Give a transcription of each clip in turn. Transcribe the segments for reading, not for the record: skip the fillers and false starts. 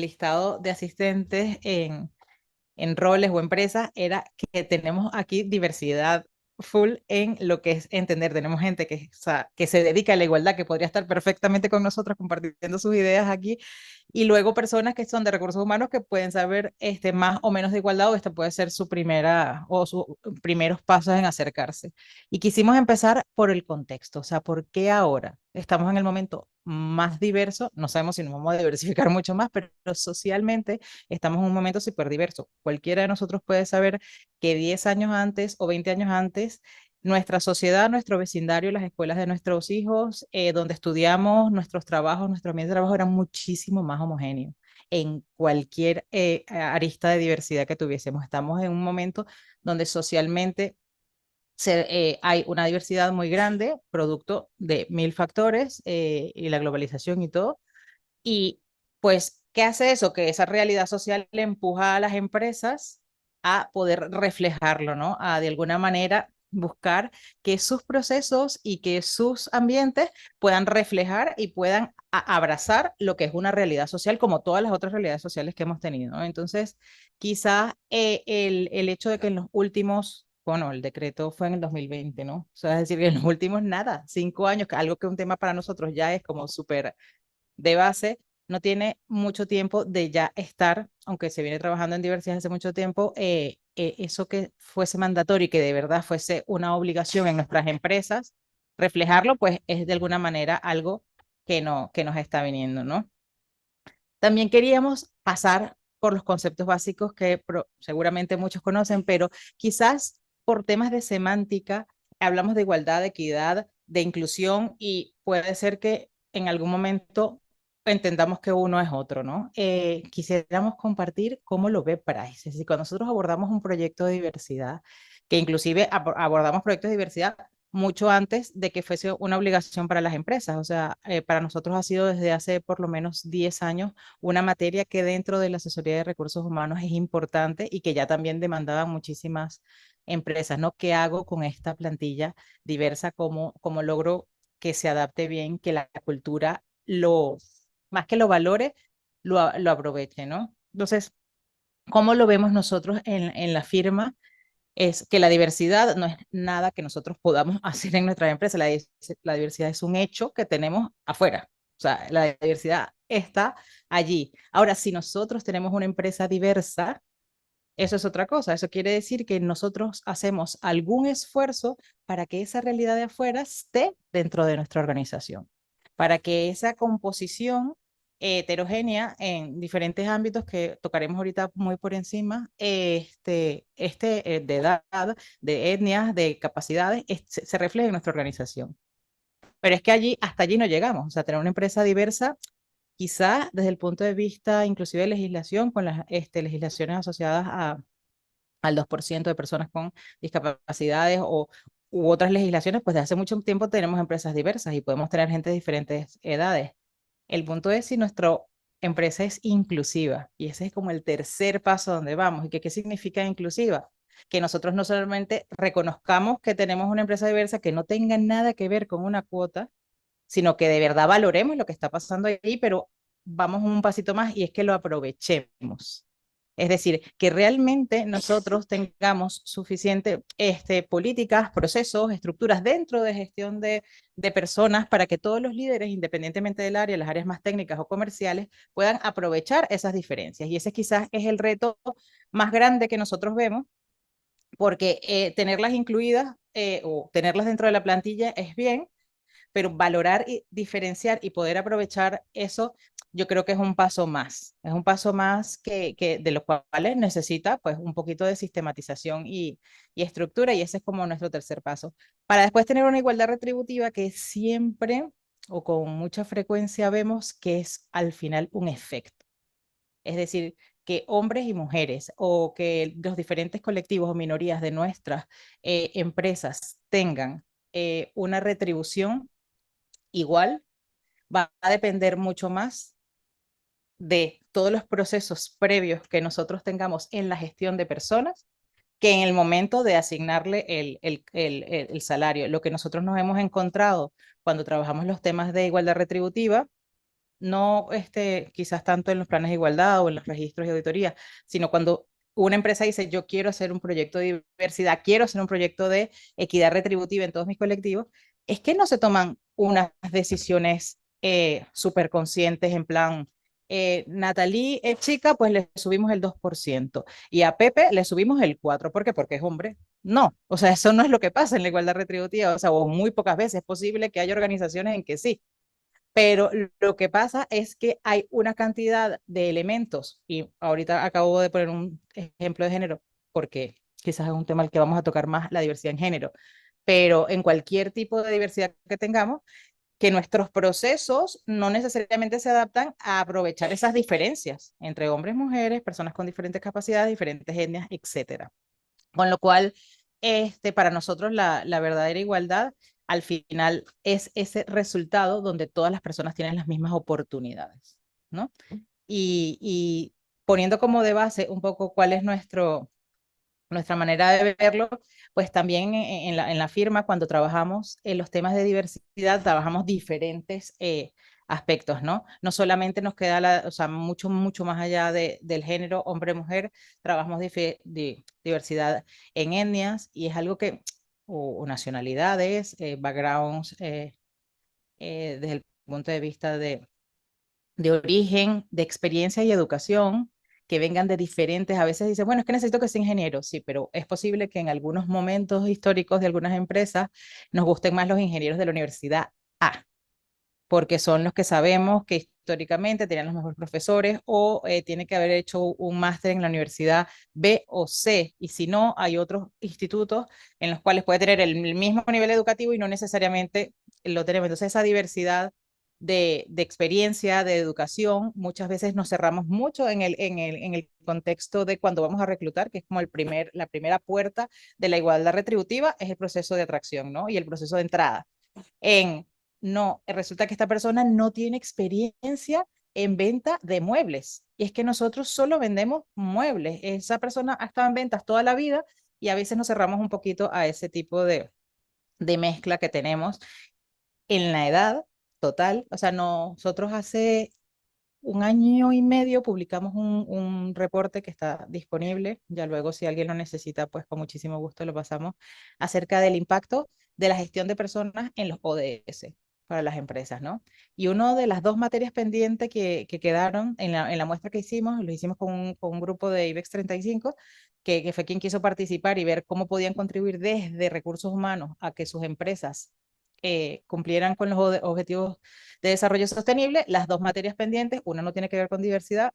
listado de asistentes en roles o empresas era que tenemos aquí diversidad full en lo que es entender. Tenemos gente que, o sea, que se dedica a la igualdad, que podría estar perfectamente con nosotros compartiendo sus ideas aquí, y luego personas que son de recursos humanos que pueden saber más o menos de igualdad, o esta puede ser su primera o sus primeros pasos en acercarse. Y quisimos empezar por el contexto, o sea, ¿por qué ahora estamos en el momento más diverso? No sabemos si nos vamos a diversificar mucho más, pero socialmente estamos en un momento súper diverso. Cualquiera de nosotros puede saber que 10 años antes o 20 años antes, nuestra sociedad, nuestro vecindario, las escuelas de nuestros hijos, donde estudiamos, nuestros trabajos, nuestro ambiente de trabajo eran muchísimo más homogéneos en cualquier arista de diversidad que tuviésemos. Estamos en un momento donde socialmente hay una diversidad muy grande, producto de mil factores y la globalización y todo. Y pues, ¿qué hace eso? Que esa realidad social le empuja a las empresas a poder reflejarlo, ¿no? A de alguna manera buscar que sus procesos y que sus ambientes puedan reflejar y puedan abrazar lo que es una realidad social, como todas las otras realidades sociales que hemos tenido, ¿no? Entonces, quizás el hecho de que en los últimos, bueno, el decreto fue en el 2020, ¿no? O sea, es decir, que en los últimos nada, 5 años, algo que un tema para nosotros ya es como súper de base, no tiene mucho tiempo de ya estar, aunque se viene trabajando en diversidad hace mucho tiempo, eso que fuese mandatorio y que de verdad fuese una obligación en nuestras empresas, reflejarlo, pues es de alguna manera algo que nos está viniendo, ¿no? También queríamos pasar por los conceptos básicos que seguramente muchos conocen, pero quizás por temas de semántica hablamos de igualdad, de equidad, de inclusión y puede ser que en algún momento entendamos que uno es otro, ¿no? Quisiéramos compartir cómo lo ve Price. Es decir, cuando nosotros abordamos un proyecto de diversidad, que inclusive abordamos proyectos de diversidad mucho antes de que fuese una obligación para las empresas. O sea, para nosotros ha sido desde hace por lo menos 10 años una materia que dentro de la asesoría de recursos humanos es importante y que ya también demandaban muchísimas empresas, ¿no? ¿Qué hago con esta plantilla diversa? ¿Cómo logro que se adapte bien, que la cultura más que lo valore, lo aproveche, ¿no? Entonces, ¿cómo lo vemos nosotros en la firma? Es que la diversidad no es nada que nosotros podamos hacer en nuestra empresa. La diversidad es un hecho que tenemos afuera. O sea, la diversidad está allí. Ahora, si nosotros tenemos una empresa diversa, eso es otra cosa. Eso quiere decir que nosotros hacemos algún esfuerzo para que esa realidad de afuera esté dentro de nuestra organización, para que esa composición heterogénea en diferentes ámbitos que tocaremos ahorita muy por encima, de edad, de etnias, de capacidades, se refleje en nuestra organización. Pero es que hasta allí no llegamos. O sea, tener una empresa diversa quizá desde el punto de vista inclusive de legislación, con las legislaciones asociadas al 2% de personas con discapacidades u otras legislaciones, pues de hace mucho tiempo tenemos empresas diversas y podemos tener gente de diferentes edades. El punto es si nuestra empresa es inclusiva y ese es como el tercer paso donde vamos. ¿Y qué significa inclusiva? Que nosotros no solamente reconozcamos que tenemos una empresa diversa que no tenga nada que ver con una cuota, sino que de verdad valoremos lo que está pasando ahí, pero vamos un pasito más y es que lo aprovechemos. Es decir, que realmente nosotros tengamos suficiente políticas, procesos, estructuras dentro de gestión de personas para que todos los líderes, independientemente del área, las áreas más técnicas o comerciales, puedan aprovechar esas diferencias. Y ese quizás es el reto más grande que nosotros vemos, porque tenerlas incluidas o tenerlas dentro de la plantilla es bien, pero valorar y diferenciar y poder aprovechar eso, yo creo que es un paso más que de los cuales necesita pues un poquito de sistematización y estructura, y ese es como nuestro tercer paso. Para después tener una igualdad retributiva que siempre o con mucha frecuencia vemos que es al final un efecto. Es decir, que hombres y mujeres o que los diferentes colectivos o minorías de nuestras empresas tengan una retribución igual va a depender mucho más de todos los procesos previos que nosotros tengamos en la gestión de personas que en el momento de asignarle el salario. Lo que nosotros nos hemos encontrado cuando trabajamos los temas de igualdad retributiva no quizás tanto en los planes de igualdad o en los registros de auditoría, sino cuando una empresa dice, yo quiero hacer un proyecto de diversidad, quiero hacer un proyecto de equidad retributiva en todos mis colectivos, es que no se toman unas decisiones súper conscientes en plan, Natalie es chica, pues le subimos el 2% y a Pepe le subimos el 4%. ¿Por qué? Porque es hombre. No, o sea, eso no es lo que pasa en la igualdad retributiva, o sea, o muy pocas veces es posible que haya organizaciones en que sí, pero lo que pasa es que hay una cantidad de elementos, y ahorita acabo de poner un ejemplo de género, porque quizás es un tema al que vamos a tocar más, la diversidad en género, pero en cualquier tipo de diversidad que tengamos, que nuestros procesos no necesariamente se adaptan a aprovechar esas diferencias entre hombres, mujeres, personas con diferentes capacidades, diferentes etnias, etcétera. Con lo cual, para nosotros la verdadera igualdad al final es ese resultado donde todas las personas tienen las mismas oportunidades, ¿no? Y poniendo como de base un poco cuál es nuestra manera de verlo, pues también en la firma, cuando trabajamos en los temas de diversidad, trabajamos diferentes aspectos, ¿no? No solamente nos queda, o sea, mucho, mucho más allá del género hombre-mujer, trabajamos diversidad en etnias y es algo que, o nacionalidades, backgrounds, desde el punto de vista de origen, de experiencia y educación, que vengan de diferentes, a veces dicen, bueno, es que necesito que sea ingeniero, sí, pero es posible que en algunos momentos históricos de algunas empresas nos gusten más los ingenieros de la universidad A, porque son los que sabemos que históricamente tenían los mejores profesores o tiene que haber hecho un máster en la universidad B o C, y si no, hay otros institutos en los cuales puede tener el mismo nivel educativo y no necesariamente lo tenemos. Entonces, esa diversidad de experiencia, de educación, muchas veces nos cerramos mucho en el contexto de cuando vamos a reclutar, que es como la primera puerta de la igualdad retributiva, es el proceso de atracción, ¿no? Y el proceso de entrada en, no, resulta que esta persona no tiene experiencia en venta de muebles. Y es que nosotros solo vendemos muebles. Esa persona ha estado en ventas toda la vida y a veces nos cerramos un poquito a ese tipo de mezcla que tenemos en la edad total. O sea, nosotros hace un año y medio publicamos un reporte que está disponible, ya luego si alguien lo necesita, pues con muchísimo gusto lo pasamos, acerca del impacto de la gestión de personas en los ODS para las empresas, ¿no? Y una de las dos materias pendientes que quedaron en la muestra que hicimos, lo hicimos con un grupo de IBEX 35, que fue quien quiso participar y ver cómo podían contribuir desde recursos humanos a que sus empresas cumplieran con los objetivos de desarrollo sostenible. Las dos materias pendientes, una no tiene que ver con diversidad,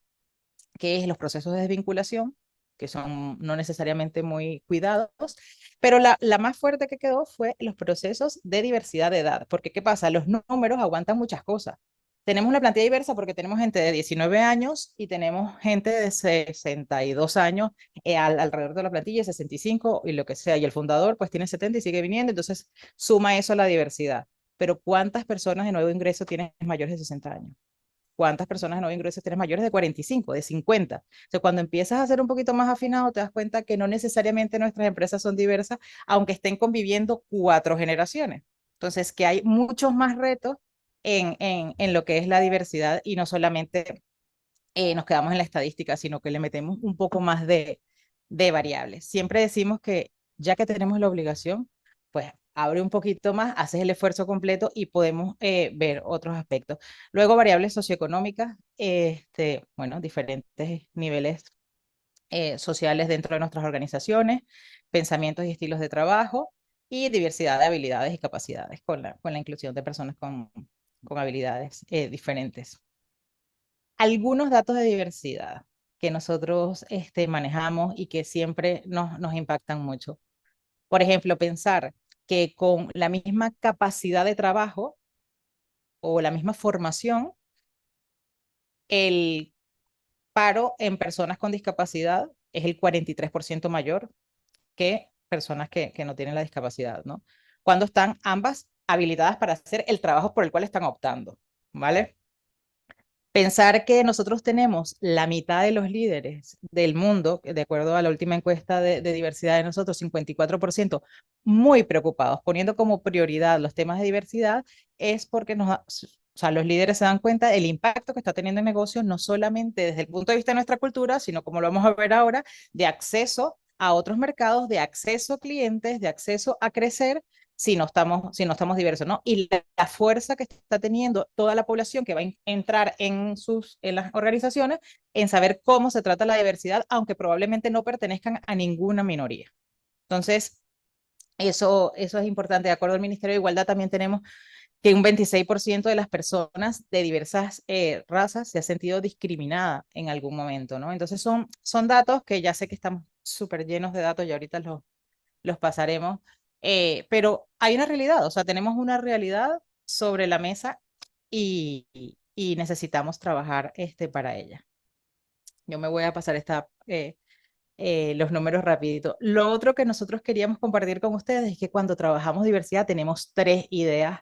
que es los procesos de desvinculación, que son no necesariamente muy cuidados, pero la más fuerte que quedó fue los procesos de diversidad de edad, porque ¿qué pasa? Los números aguantan muchas cosas. Tenemos una plantilla diversa porque tenemos gente de 19 años y tenemos gente de 62 años alrededor de la plantilla, 65 y lo que sea, y el fundador pues tiene 70 y sigue viniendo, entonces suma eso a la diversidad. Pero ¿cuántas personas de nuevo ingreso tienen mayores de 60 años? ¿Cuántas personas de nuevo ingreso tienes mayores de 45, de 50? O sea, cuando empiezas a ser un poquito más afinado, te das cuenta que no necesariamente nuestras empresas son diversas, aunque estén conviviendo 4 generaciones. Entonces, que hay muchos más retos en lo que es la diversidad y no solamente nos quedamos en la estadística, sino que le metemos un poco más de variables. Siempre decimos que ya que tenemos la obligación, pues abre un poquito más, haces el esfuerzo completo y podemos ver otros aspectos. Luego, variables socioeconómicas, bueno, diferentes niveles sociales dentro de nuestras organizaciones, pensamientos y estilos de trabajo y diversidad de habilidades y capacidades con la inclusión de personas con habilidades diferentes. Algunos datos de diversidad que nosotros manejamos y que siempre nos impactan mucho. Por ejemplo, pensar que con la misma capacidad de trabajo o la misma formación, el paro en personas con discapacidad es el 43% mayor que personas que no tienen la discapacidad, ¿no? Cuando están ambas habilitadas para hacer el trabajo por el cual están optando, ¿vale? Pensar que nosotros tenemos la mitad de los líderes del mundo, de acuerdo a la última encuesta de diversidad de nosotros, 54%, muy preocupados, poniendo como prioridad los temas de diversidad, es porque o sea, los líderes se dan cuenta del impacto que está teniendo el negocio, no solamente desde el punto de vista de nuestra cultura, sino como lo vamos a ver ahora, de acceso a otros mercados, de acceso a clientes, de acceso a crecer si no estamos diversos, ¿no? Y la fuerza que está teniendo toda la población que va a entrar en las organizaciones en saber cómo se trata la diversidad, aunque probablemente no pertenezcan a ninguna minoría. Entonces, eso es importante. De acuerdo al Ministerio de Igualdad, también tenemos que un 26% de las personas de diversas razas se ha sentido discriminada en algún momento, ¿no? Entonces son datos que ya sé que estamos súper llenos de datos y ahorita los pasaremos, pero hay una realidad, o sea, tenemos una realidad sobre la mesa y necesitamos trabajar para ella. Yo me voy a pasar los números rapidito. Lo otro que nosotros queríamos compartir con ustedes es que cuando trabajamos diversidad tenemos tres ideas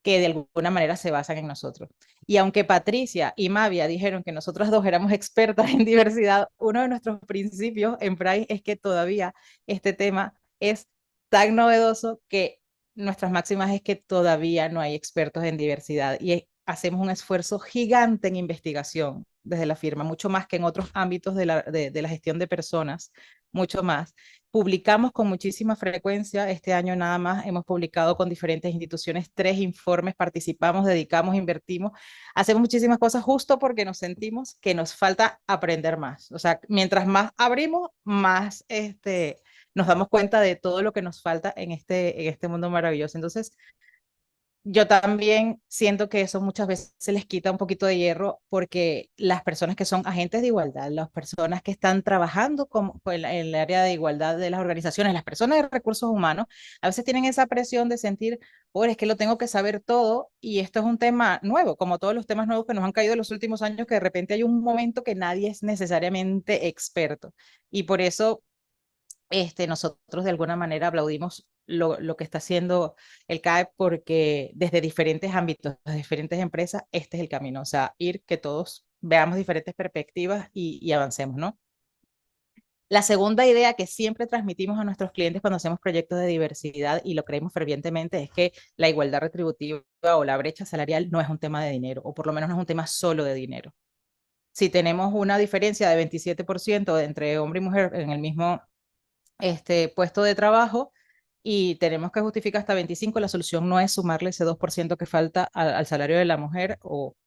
que de alguna manera se basan en nosotros. Y aunque Patricia y Mavia dijeron que nosotras dos éramos expertas en diversidad, uno de nuestros principios en Pride es que todavía este tema es tan novedoso que nuestras máximas es que todavía no hay expertos en diversidad y hacemos un esfuerzo gigante en investigación desde la firma, mucho más que en otros ámbitos de la gestión de personas, mucho más. Publicamos con muchísima frecuencia, este año nada más hemos publicado con diferentes instituciones 3 informes, participamos, dedicamos, invertimos, hacemos muchísimas cosas justo porque nos sentimos que nos falta aprender más. O sea, mientras más abrimos, más nos damos cuenta de todo lo que nos falta en este mundo maravilloso. Entonces, yo también siento que eso muchas veces se les quita un poquito de hierro porque las personas que son agentes de igualdad, las personas que están trabajando en el área de igualdad de las organizaciones, las personas de recursos humanos, a veces tienen esa presión de sentir, oh, es que lo tengo que saber todo y esto es un tema nuevo, como todos los temas nuevos que nos han caído en los últimos años, que de repente hay un momento que nadie es necesariamente experto. Y por eso nosotros de alguna manera aplaudimos lo que está haciendo el CAE porque desde diferentes ámbitos, desde diferentes empresas, este es el camino, o sea, ir que todos veamos diferentes perspectivas y avancemos, ¿no? La segunda idea que siempre transmitimos a nuestros clientes cuando hacemos proyectos de diversidad y lo creemos fervientemente es que la igualdad retributiva o la brecha salarial no es un tema de dinero, o por lo menos no es un tema solo de dinero. Si tenemos una diferencia de 27% entre hombre y mujer en el mismo puesto de trabajo y tenemos que justificar hasta 25, la solución no es sumarle ese 2% que falta al salario de la mujer o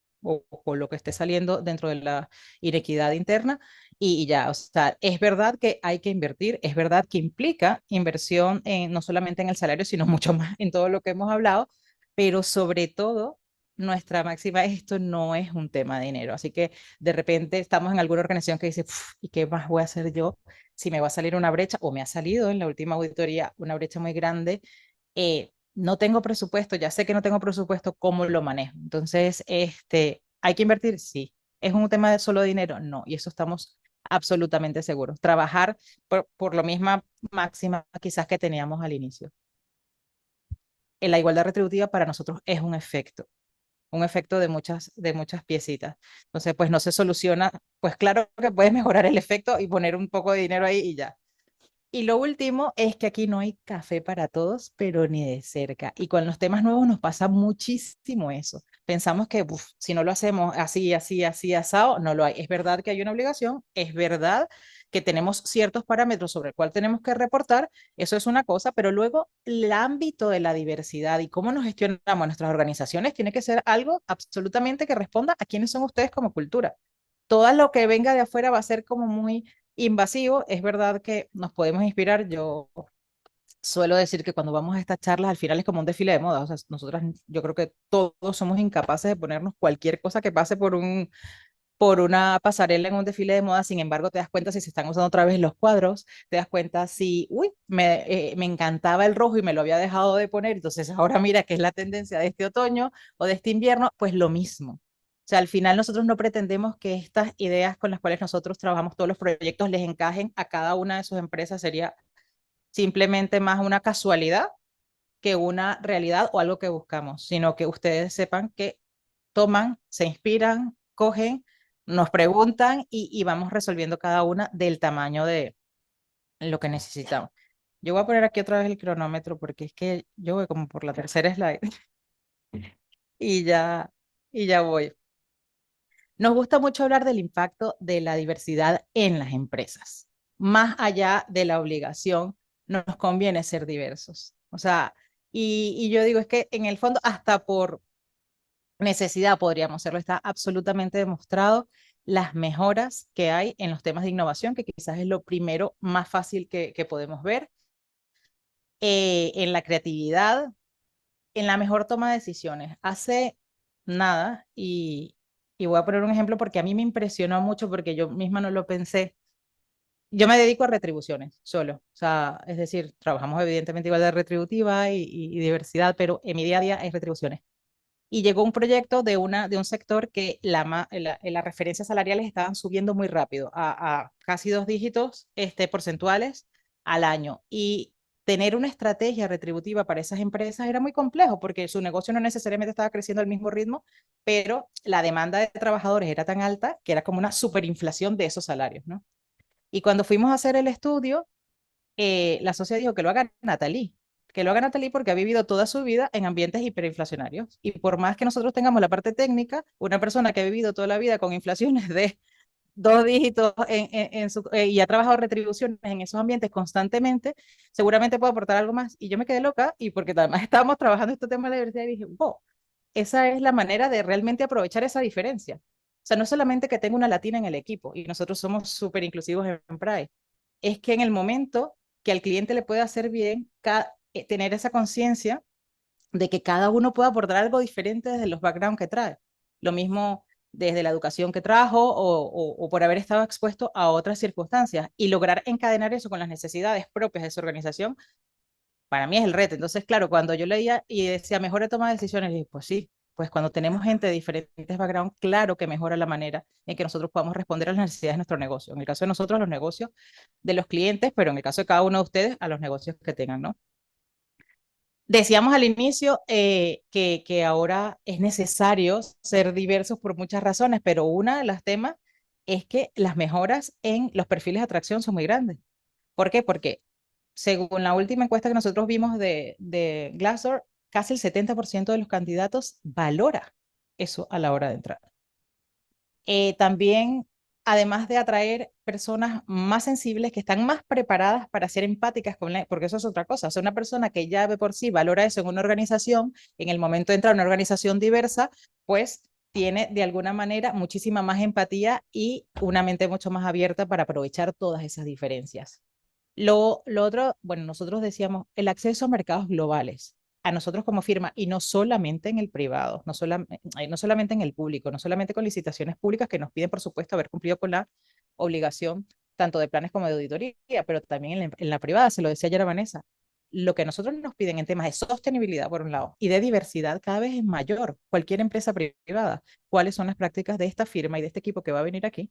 lo que esté saliendo dentro de la inequidad interna y ya, o sea, es verdad que hay que invertir, es verdad que implica inversión no solamente en el salario, sino mucho más en todo lo que hemos hablado, pero sobre todo nuestra máxima, esto no es un tema de dinero, así que de repente estamos en alguna organización que dice, ¿y qué más voy a hacer yo si me va a salir una brecha, o me ha salido en la última auditoría una brecha muy grande? No tengo presupuesto, ya sé que no tengo presupuesto, ¿cómo lo manejo? Entonces, ¿hay que invertir? Sí. ¿Es un tema de solo dinero? No, y eso estamos absolutamente seguros. Trabajar por la misma máxima quizás que teníamos al inicio. En la igualdad retributiva para nosotros es un efecto de muchas piecitas. Entonces, pues no se soluciona, pues claro que puedes mejorar el efecto y poner un poco de dinero ahí y ya. Y lo último es que aquí no hay café para todos, pero ni de cerca. Y con los temas nuevos nos pasa muchísimo eso. Pensamos que si no lo hacemos así, así, así, asado, no lo hay. Es verdad que hay una obligación, es verdad que tenemos ciertos parámetros sobre el cual tenemos que reportar, eso es una cosa, pero luego el ámbito de la diversidad y cómo nos gestionamos nuestras organizaciones tiene que ser algo absolutamente que responda a quiénes son ustedes como cultura. Todo lo que venga de afuera va a ser como muy invasivo. Es verdad que nos podemos inspirar. Yo suelo decir que cuando vamos a estas charlas, al final es como un desfile de moda. O sea, nosotras, yo creo que todos somos incapaces de ponernos cualquier cosa que pase por una pasarela en un desfile de moda. Sin embargo, te das cuenta si se están usando otra vez los cuadros, te das cuenta si, uy, me encantaba el rojo y me lo había dejado de poner, entonces ahora mira que es la tendencia de este otoño o de este invierno, pues lo mismo. O sea, al final nosotros no pretendemos que estas ideas con las cuales nosotros trabajamos todos los proyectos les encajen a cada una de sus empresas, sería simplemente más una casualidad que una realidad o algo que buscamos, sino que ustedes sepan que toman, se inspiran, cogen, nos preguntan y vamos resolviendo cada una del tamaño de lo que necesitamos. Yo voy a poner aquí otra vez el cronómetro porque es que yo voy como por la tercera slide y ya. y ya voy. Nos gusta mucho hablar del impacto de la diversidad en las empresas. Más allá de la obligación, nos conviene ser diversos. O sea, y yo digo, es que en el fondo, hasta por necesidad podríamos hacerlo, está absolutamente demostrado las mejoras que hay en los temas de innovación, que quizás es lo primero más fácil que podemos ver, en la creatividad, en la mejor toma de decisiones. Hace nada, y voy a poner un ejemplo porque a mí me impresionó mucho porque yo misma no lo pensé. Yo me dedico a retribuciones solo, o sea, es decir, trabajamos evidentemente igual de retributiva y diversidad, pero en mi día a día es retribuciones. Y llegó un proyecto de un sector que las referencias salariales estaban subiendo muy rápido, a casi 2 dígitos porcentuales al año. Y tener una estrategia retributiva para esas empresas era muy complejo porque su negocio no necesariamente estaba creciendo al mismo ritmo, pero la demanda de trabajadores era tan alta que era como una superinflación de esos salarios, ¿no? Y cuando fuimos a hacer el estudio, la sociedad dijo que lo haga Natalie porque ha vivido toda su vida en ambientes hiperinflacionarios. Y por más que nosotros tengamos la parte técnica, una persona que ha vivido toda la vida con inflaciones de 2 dígitos y ha trabajado retribuciones en esos ambientes constantemente, seguramente puede aportar algo más. Y yo me quedé loca y porque además estábamos trabajando este tema de la diversidad y dije, wow, esa es la manera de realmente aprovechar esa diferencia. O sea, no solamente que tenga una latina en el equipo y nosotros somos súper inclusivos en Pride, es que en el momento que al cliente le puede hacer bien, tener esa conciencia de que cada uno puede aportar algo diferente desde los backgrounds que trae. Lo mismo desde la educación que trajo o por haber estado expuesto a otras circunstancias y lograr encadenar eso con las necesidades propias de su organización, para mí es el reto. Entonces, claro, cuando yo leía y decía mejor de toma de decisiones, dije, pues sí, pues cuando tenemos gente de diferentes backgrounds, claro que mejora la manera en que nosotros podamos responder a las necesidades de nuestro negocio. En el caso de nosotros, los negocios de los clientes, pero en el caso de cada uno de ustedes, a los negocios que tengan, ¿no? Decíamos al inicio que ahora es necesario ser diversos por muchas razones, pero una de las temas es que las mejoras en los perfiles de atracción son muy grandes. ¿Por qué? Porque según la última encuesta que nosotros vimos de Glassdoor, casi el 70% de los candidatos valora eso a la hora de entrar. También, además de atraer personas más sensibles que están más preparadas para ser empáticas con porque eso es otra cosa. O sea, una persona que ya de por sí valora eso en una organización, en el momento de entrar a una organización diversa, pues tiene de alguna manera muchísima más empatía y una mente mucho más abierta para aprovechar todas esas diferencias. Lo otro, bueno, nosotros decíamos el acceso a mercados globales, a nosotros como firma, y no solamente en el privado, no solamente en el público, no solamente con licitaciones públicas que nos piden, por supuesto, haber cumplido con la obligación tanto de planes como de auditoría, pero también en la privada, se lo decía ayer a Vanessa, lo que nosotros nos piden en temas de sostenibilidad, por un lado, y de diversidad cada vez es mayor. Cualquier empresa privada, ¿cuáles son las prácticas de esta firma y de este equipo que va a venir aquí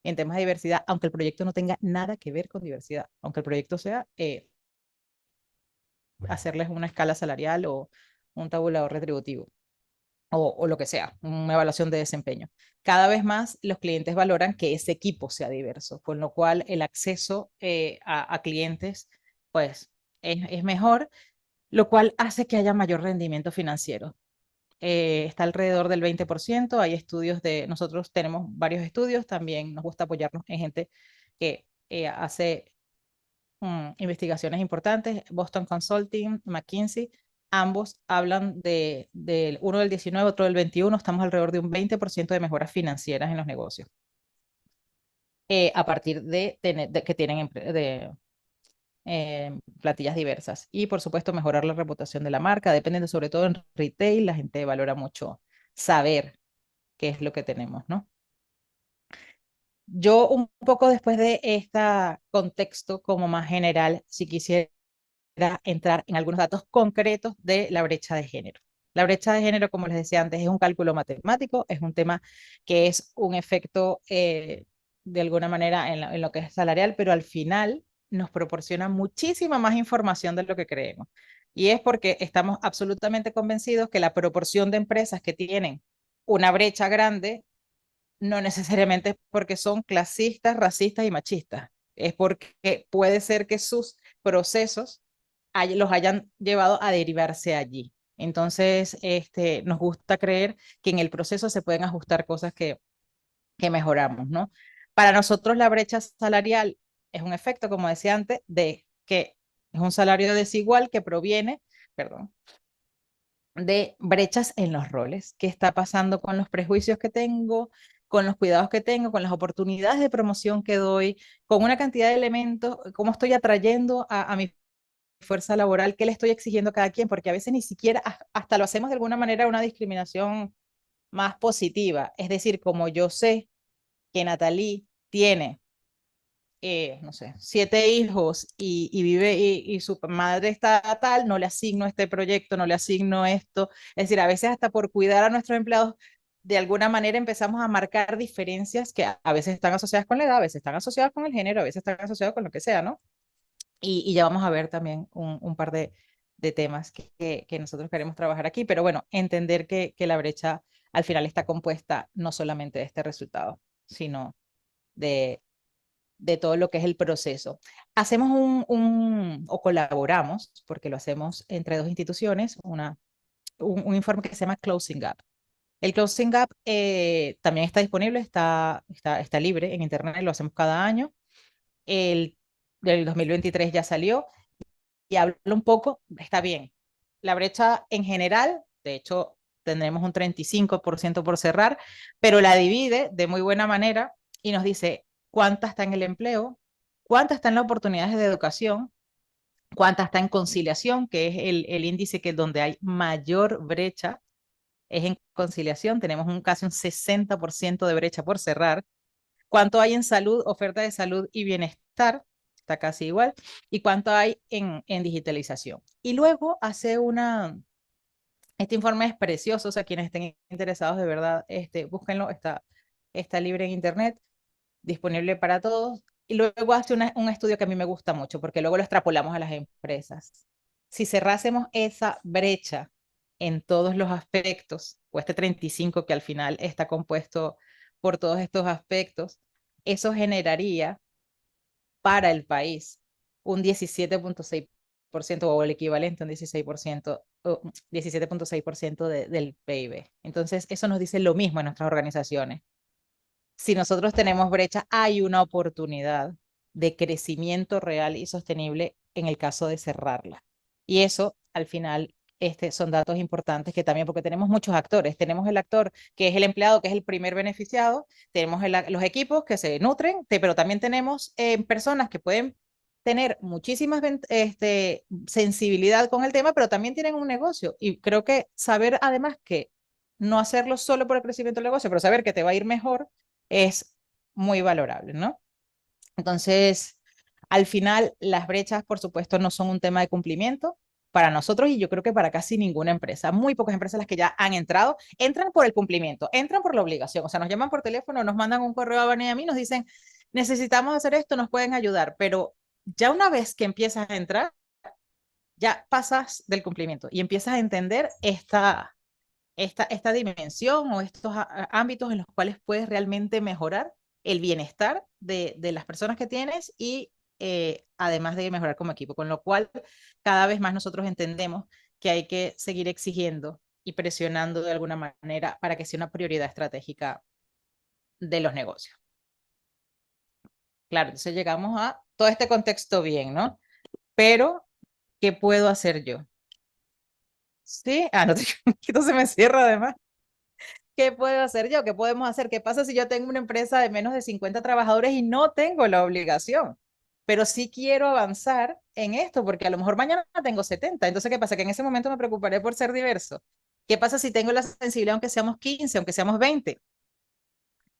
en temas de diversidad, aunque el proyecto no tenga nada que ver con diversidad, aunque el proyecto sea hacerles una escala salarial o un tabulador retributivo o lo que sea, una evaluación de desempeño? Cada vez más los clientes valoran que ese equipo sea diverso, con lo cual el acceso a clientes pues es mejor, lo cual hace que haya mayor rendimiento financiero. Está alrededor del 20%. Hay estudios nosotros tenemos varios estudios, también nos gusta apoyarnos en gente que hace investigaciones importantes, Boston Consulting, McKinsey, ambos hablan uno del 19, otro del 21, estamos alrededor de un 20% de mejoras financieras en los negocios, a partir de que tienen plantillas diversas. Y por supuesto mejorar la reputación de la marca, dependiendo sobre todo en retail, la gente valora mucho saber qué es lo que tenemos, ¿no? Yo un poco después de este contexto como más general, si quisiera entrar en algunos datos concretos de la brecha de género. La brecha de género, como les decía antes, es un cálculo matemático, es un tema que es un efecto de alguna manera en lo que es salarial, pero al final nos proporciona muchísima más información de lo que creemos. Y es porque estamos absolutamente convencidos que la proporción de empresas que tienen una brecha grande no necesariamente es porque son clasistas, racistas y machistas, es porque puede ser que sus procesos los hayan llevado a derivarse allí. Entonces, nos gusta creer que en el proceso se pueden ajustar cosas que mejoramos, ¿no? Para nosotros la brecha salarial es un efecto, como decía antes, de que es un salario desigual que proviene, perdón, de brechas en los roles. ¿Qué está pasando con los prejuicios que tengo, con los cuidados que tengo, con las oportunidades de promoción que doy, con una cantidad de elementos, cómo estoy atrayendo a mi fuerza laboral, qué le estoy exigiendo a cada quien? Porque a veces ni siquiera, hasta lo hacemos de alguna manera una discriminación más positiva. Es decir, como yo sé que Natalie tiene, no sé, 7 hijos y vive y su madre está tal, no le asigno este proyecto, no le asigno esto. Es decir, a veces hasta por cuidar a nuestros empleados, de alguna manera empezamos a marcar diferencias que a veces están asociadas con la edad, a veces están asociadas con el género, a veces están asociadas con lo que sea, ¿no? Y ya vamos a ver también un par de temas que nosotros queremos trabajar aquí, pero bueno, entender que la brecha al final está compuesta no solamente de este resultado, sino de, de todo lo que es el proceso. Hacemos o colaboramos, porque lo hacemos entre dos instituciones, un informe que se llama Closing Gap. El Closing Gap también está disponible, está libre en Internet, lo hacemos cada año. El del 2023 ya salió y habla un poco, está bien. La brecha en general, de hecho, tendremos un 35% por cerrar, pero la divide de muy buena manera y nos dice cuánta está en el empleo, cuánta está en las oportunidades de educación, cuánta está en conciliación, que es el índice que donde hay mayor brecha, es en conciliación, tenemos casi un 60% de brecha por cerrar. ¿Cuánto hay en salud, oferta de salud y bienestar? Está casi igual. ¿Y cuánto hay en digitalización? Y luego hace este informe es precioso, o sea, quienes estén interesados de verdad, búsquenlo, está libre en internet, disponible para todos. Y luego hace un estudio que a mí me gusta mucho, porque luego lo extrapolamos a las empresas. Si cerrásemos esa brecha en todos los aspectos, o este 35 que al final está compuesto por todos estos aspectos, eso generaría para el país un 17,6% o el equivalente a un 16%, o 17,6% del PIB. Entonces, eso nos dice lo mismo en nuestras organizaciones. Si nosotros tenemos brecha, hay una oportunidad de crecimiento real y sostenible en el caso de cerrarla. Y eso, al final, son datos importantes que también, porque tenemos muchos actores. Tenemos el actor que es el empleado, que es el primer beneficiado. Tenemos los equipos que se nutren, pero también tenemos personas que pueden tener muchísima sensibilidad con el tema, pero también tienen un negocio. Y creo que saber además que no hacerlo solo por el crecimiento del negocio, pero saber que te va a ir mejor es muy valorable, ¿no? Entonces, al final, las brechas, por supuesto, no son un tema de cumplimiento para nosotros y yo creo que para casi ninguna empresa. Muy pocas empresas las que ya han entrado, entran por el cumplimiento, entran por la obligación. O sea, nos llaman por teléfono, nos mandan un correo a Vane y a mí, nos dicen, necesitamos hacer esto, nos pueden ayudar. Pero ya una vez que empiezas a entrar, ya pasas del cumplimiento y empiezas a entender esta dimensión o estos ámbitos en los cuales puedes realmente mejorar el bienestar de las personas que tienes y además de mejorar como equipo, con lo cual cada vez más nosotros entendemos que hay que seguir exigiendo y presionando de alguna manera para que sea una prioridad estratégica de los negocios. Claro, entonces llegamos a todo este contexto bien, ¿no? Pero, ¿qué puedo hacer yo? Sí, no, esto se me cierra además. ¿Qué puedo hacer yo? ¿Qué podemos hacer? ¿Qué pasa si yo tengo una empresa de menos de 50 trabajadores y no tengo la obligación? Pero sí quiero avanzar en esto, porque a lo mejor mañana tengo 70. Entonces, ¿qué pasa? Que en ese momento me preocuparé por ser diverso. ¿Qué pasa si tengo la sensibilidad aunque seamos 15, aunque seamos 20?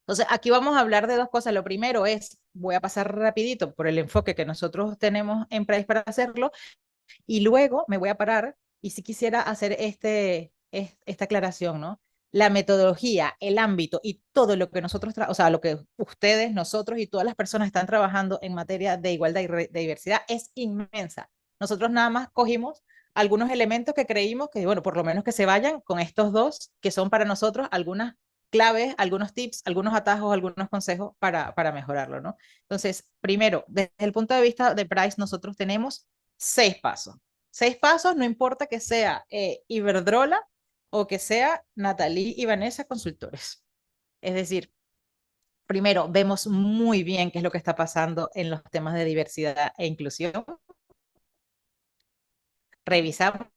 Entonces, aquí vamos a hablar de dos cosas. Lo primero es, voy a pasar rapidito por el enfoque que nosotros tenemos en Price para hacerlo, y luego me voy a parar y si quisiera hacer esta aclaración, ¿no? La metodología, el ámbito y todo lo que nosotros, o sea, lo que ustedes, nosotros y todas las personas están trabajando en materia de igualdad y de diversidad es inmensa. Nosotros nada más cogimos algunos elementos que creímos que, bueno, por lo menos que se vayan con estos dos, que son para nosotros algunas claves, algunos tips, algunos atajos, algunos consejos para mejorarlo, ¿no? Entonces, primero, desde el punto de vista de Price, nosotros tenemos 6 pasos. 6 pasos, no importa que sea Iberdrola o que sea Natalie y Vanessa consultores. Es decir, primero, vemos muy bien qué es lo que está pasando en los temas de diversidad e inclusión. Revisamos.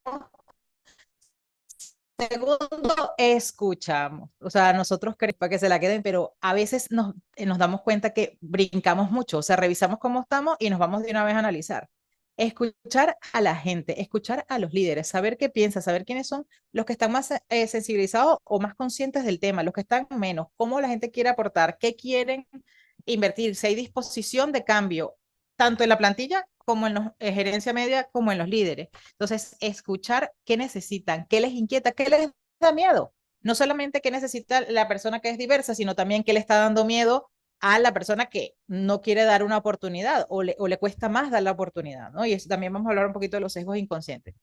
Segundo, escuchamos. O sea, nosotros queremos para que se la queden, pero a veces nos damos cuenta que brincamos mucho. O sea, revisamos cómo estamos y nos vamos de una vez a analizar. Escuchar a la gente, escuchar a los líderes, saber qué piensan, saber quiénes son los que están más sensibilizados o más conscientes del tema, los que están menos, cómo la gente quiere aportar, qué quieren invertir, si hay disposición de cambio, tanto en la plantilla como en la gerencia media, como en los líderes. Entonces, escuchar qué necesitan, qué les inquieta, qué les da miedo. No solamente qué necesita la persona que es diversa, sino también qué le está dando miedo a la persona que no quiere dar una oportunidad o le cuesta más dar la oportunidad, ¿no? Y eso también vamos a hablar un poquito de los sesgos inconscientes.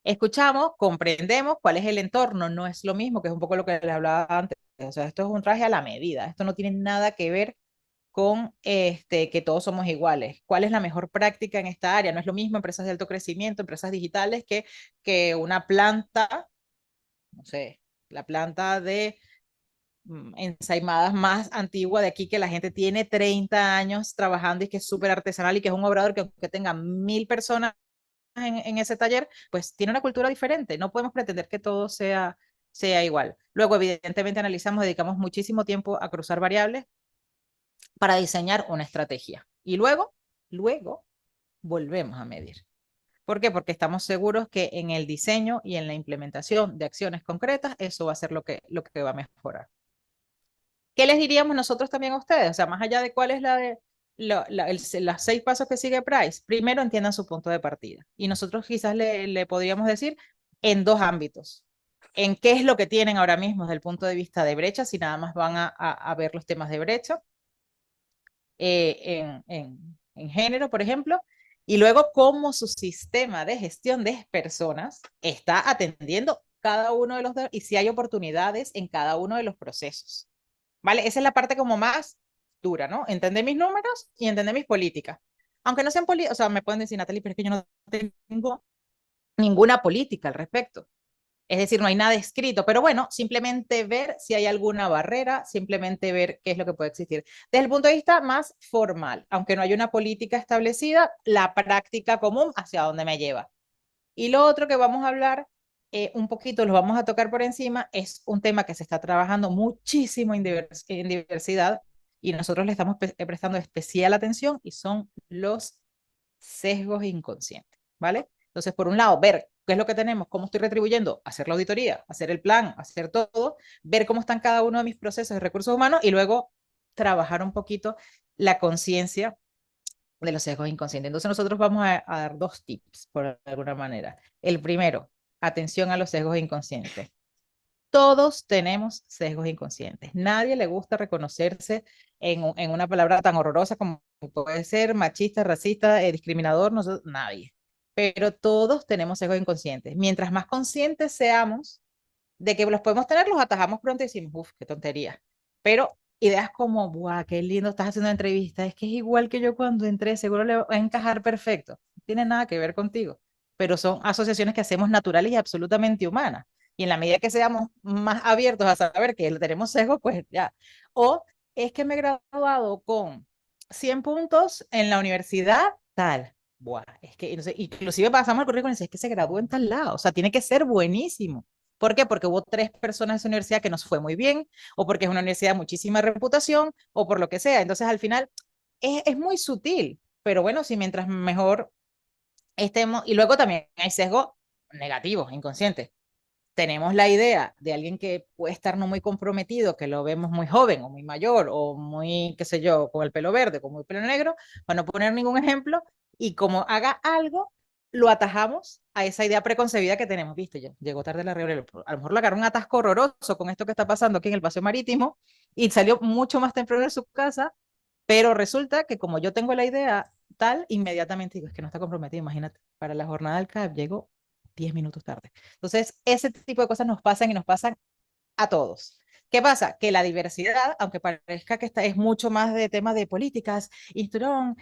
Escuchamos, comprendemos cuál es el entorno, no es lo mismo, que es un poco lo que les hablaba antes. O sea, esto es un traje a la medida, esto no tiene nada que ver con que todos somos iguales. ¿Cuál es la mejor práctica en esta área? No es lo mismo empresas de alto crecimiento, empresas digitales, que una planta, no sé, la planta de ensaimadas más antigua de aquí, que la gente tiene 30 años trabajando y que es súper artesanal y que es un obrador que tenga 1000 personas en ese taller, pues tiene una cultura diferente. No podemos pretender que todo sea igual. Luego, evidentemente, analizamos, dedicamos muchísimo tiempo a cruzar variables para diseñar una estrategia. Y luego volvemos a medir. ¿Por qué? Porque estamos seguros que en el diseño y en la implementación de acciones concretas, eso va a ser lo que va a mejorar. ¿Qué les diríamos nosotros también a ustedes? O sea, más allá de cuál es los 6 pasos que sigue Price, primero entiendan su punto de partida. Y nosotros quizás le podríamos decir en 2 ámbitos. En qué es lo que tienen ahora mismo desde el punto de vista de brecha, si nada más van a ver los temas de brecha, en género, por ejemplo, y luego cómo su sistema de gestión de personas está atendiendo cada uno de los y si hay oportunidades en cada uno de los procesos. ¿Vale? Esa es la parte como más dura, ¿no? Entender mis números y entender mis políticas. Aunque no sean políticas, o sea, me pueden decir, Natalie, pero es que yo no tengo ninguna política al respecto. Es decir, no hay nada escrito, pero bueno, simplemente ver si hay alguna barrera, simplemente ver qué es lo que puede existir. Desde el punto de vista más formal, aunque no hay una política establecida, la práctica común hacia dónde me lleva. Y lo otro que vamos a hablar, un poquito, lo vamos a tocar por encima, es un tema que se está trabajando muchísimo en diversidad y nosotros le estamos prestando especial atención y son los sesgos inconscientes, ¿vale? Entonces, por un lado, ver qué es lo que tenemos, cómo estoy retribuyendo, hacer la auditoría, hacer el plan, hacer todo, ver cómo están cada uno de mis procesos de recursos humanos y luego trabajar un poquito la conciencia de los sesgos inconscientes. Entonces nosotros vamos a dar 2 tips, por alguna manera. El primero, atención a los sesgos inconscientes. Todos tenemos sesgos inconscientes. Nadie le gusta reconocerse en una palabra tan horrorosa como puede ser machista, racista, discriminador, nadie. Pero todos tenemos sesgos inconscientes. Mientras más conscientes seamos de que los podemos tener, los atajamos pronto y decimos, uff, qué tontería. Pero ideas como, ¡buah, qué lindo estás haciendo una entrevista! Es que es igual que yo cuando entré, seguro le va a encajar perfecto. No tiene nada que ver contigo, pero son asociaciones que hacemos naturales y absolutamente humanas. Y en la medida que seamos más abiertos a saber que tenemos sesgo, pues ya. O es que me he graduado con 100 puntos en la universidad, tal. Buah, es que, no sé, inclusive pasamos al currículum y dice, es que se graduó en tal lado, o sea, tiene que ser buenísimo. ¿Por qué? Porque hubo 3 personas en esa universidad que nos fue muy bien, o porque es una universidad de muchísima reputación, o por lo que sea. Entonces, al final, es muy sutil, pero bueno, si mientras mejor estemos, y luego también hay sesgos negativos, inconscientes. Tenemos la idea de alguien que puede estar no muy comprometido, que lo vemos muy joven o muy mayor o muy, qué sé yo, con el pelo verde, con el pelo negro, para no poner ningún ejemplo, y como haga algo, lo atajamos a esa idea preconcebida que tenemos. Viste, yo llegó tarde a la reunión, a lo mejor le agarró un atasco horroroso con esto que está pasando aquí en el paseo marítimo y salió mucho más temprano de su casa, pero resulta que como yo tengo la idea tal, inmediatamente digo, es que no está comprometido, imagínate, para la jornada del CAP llegó 10 minutos tarde. Entonces, ese tipo de cosas nos pasan y nos pasan a todos. ¿Qué pasa? Que la diversidad, aunque parezca que es mucho más de temas de políticas, instrumento,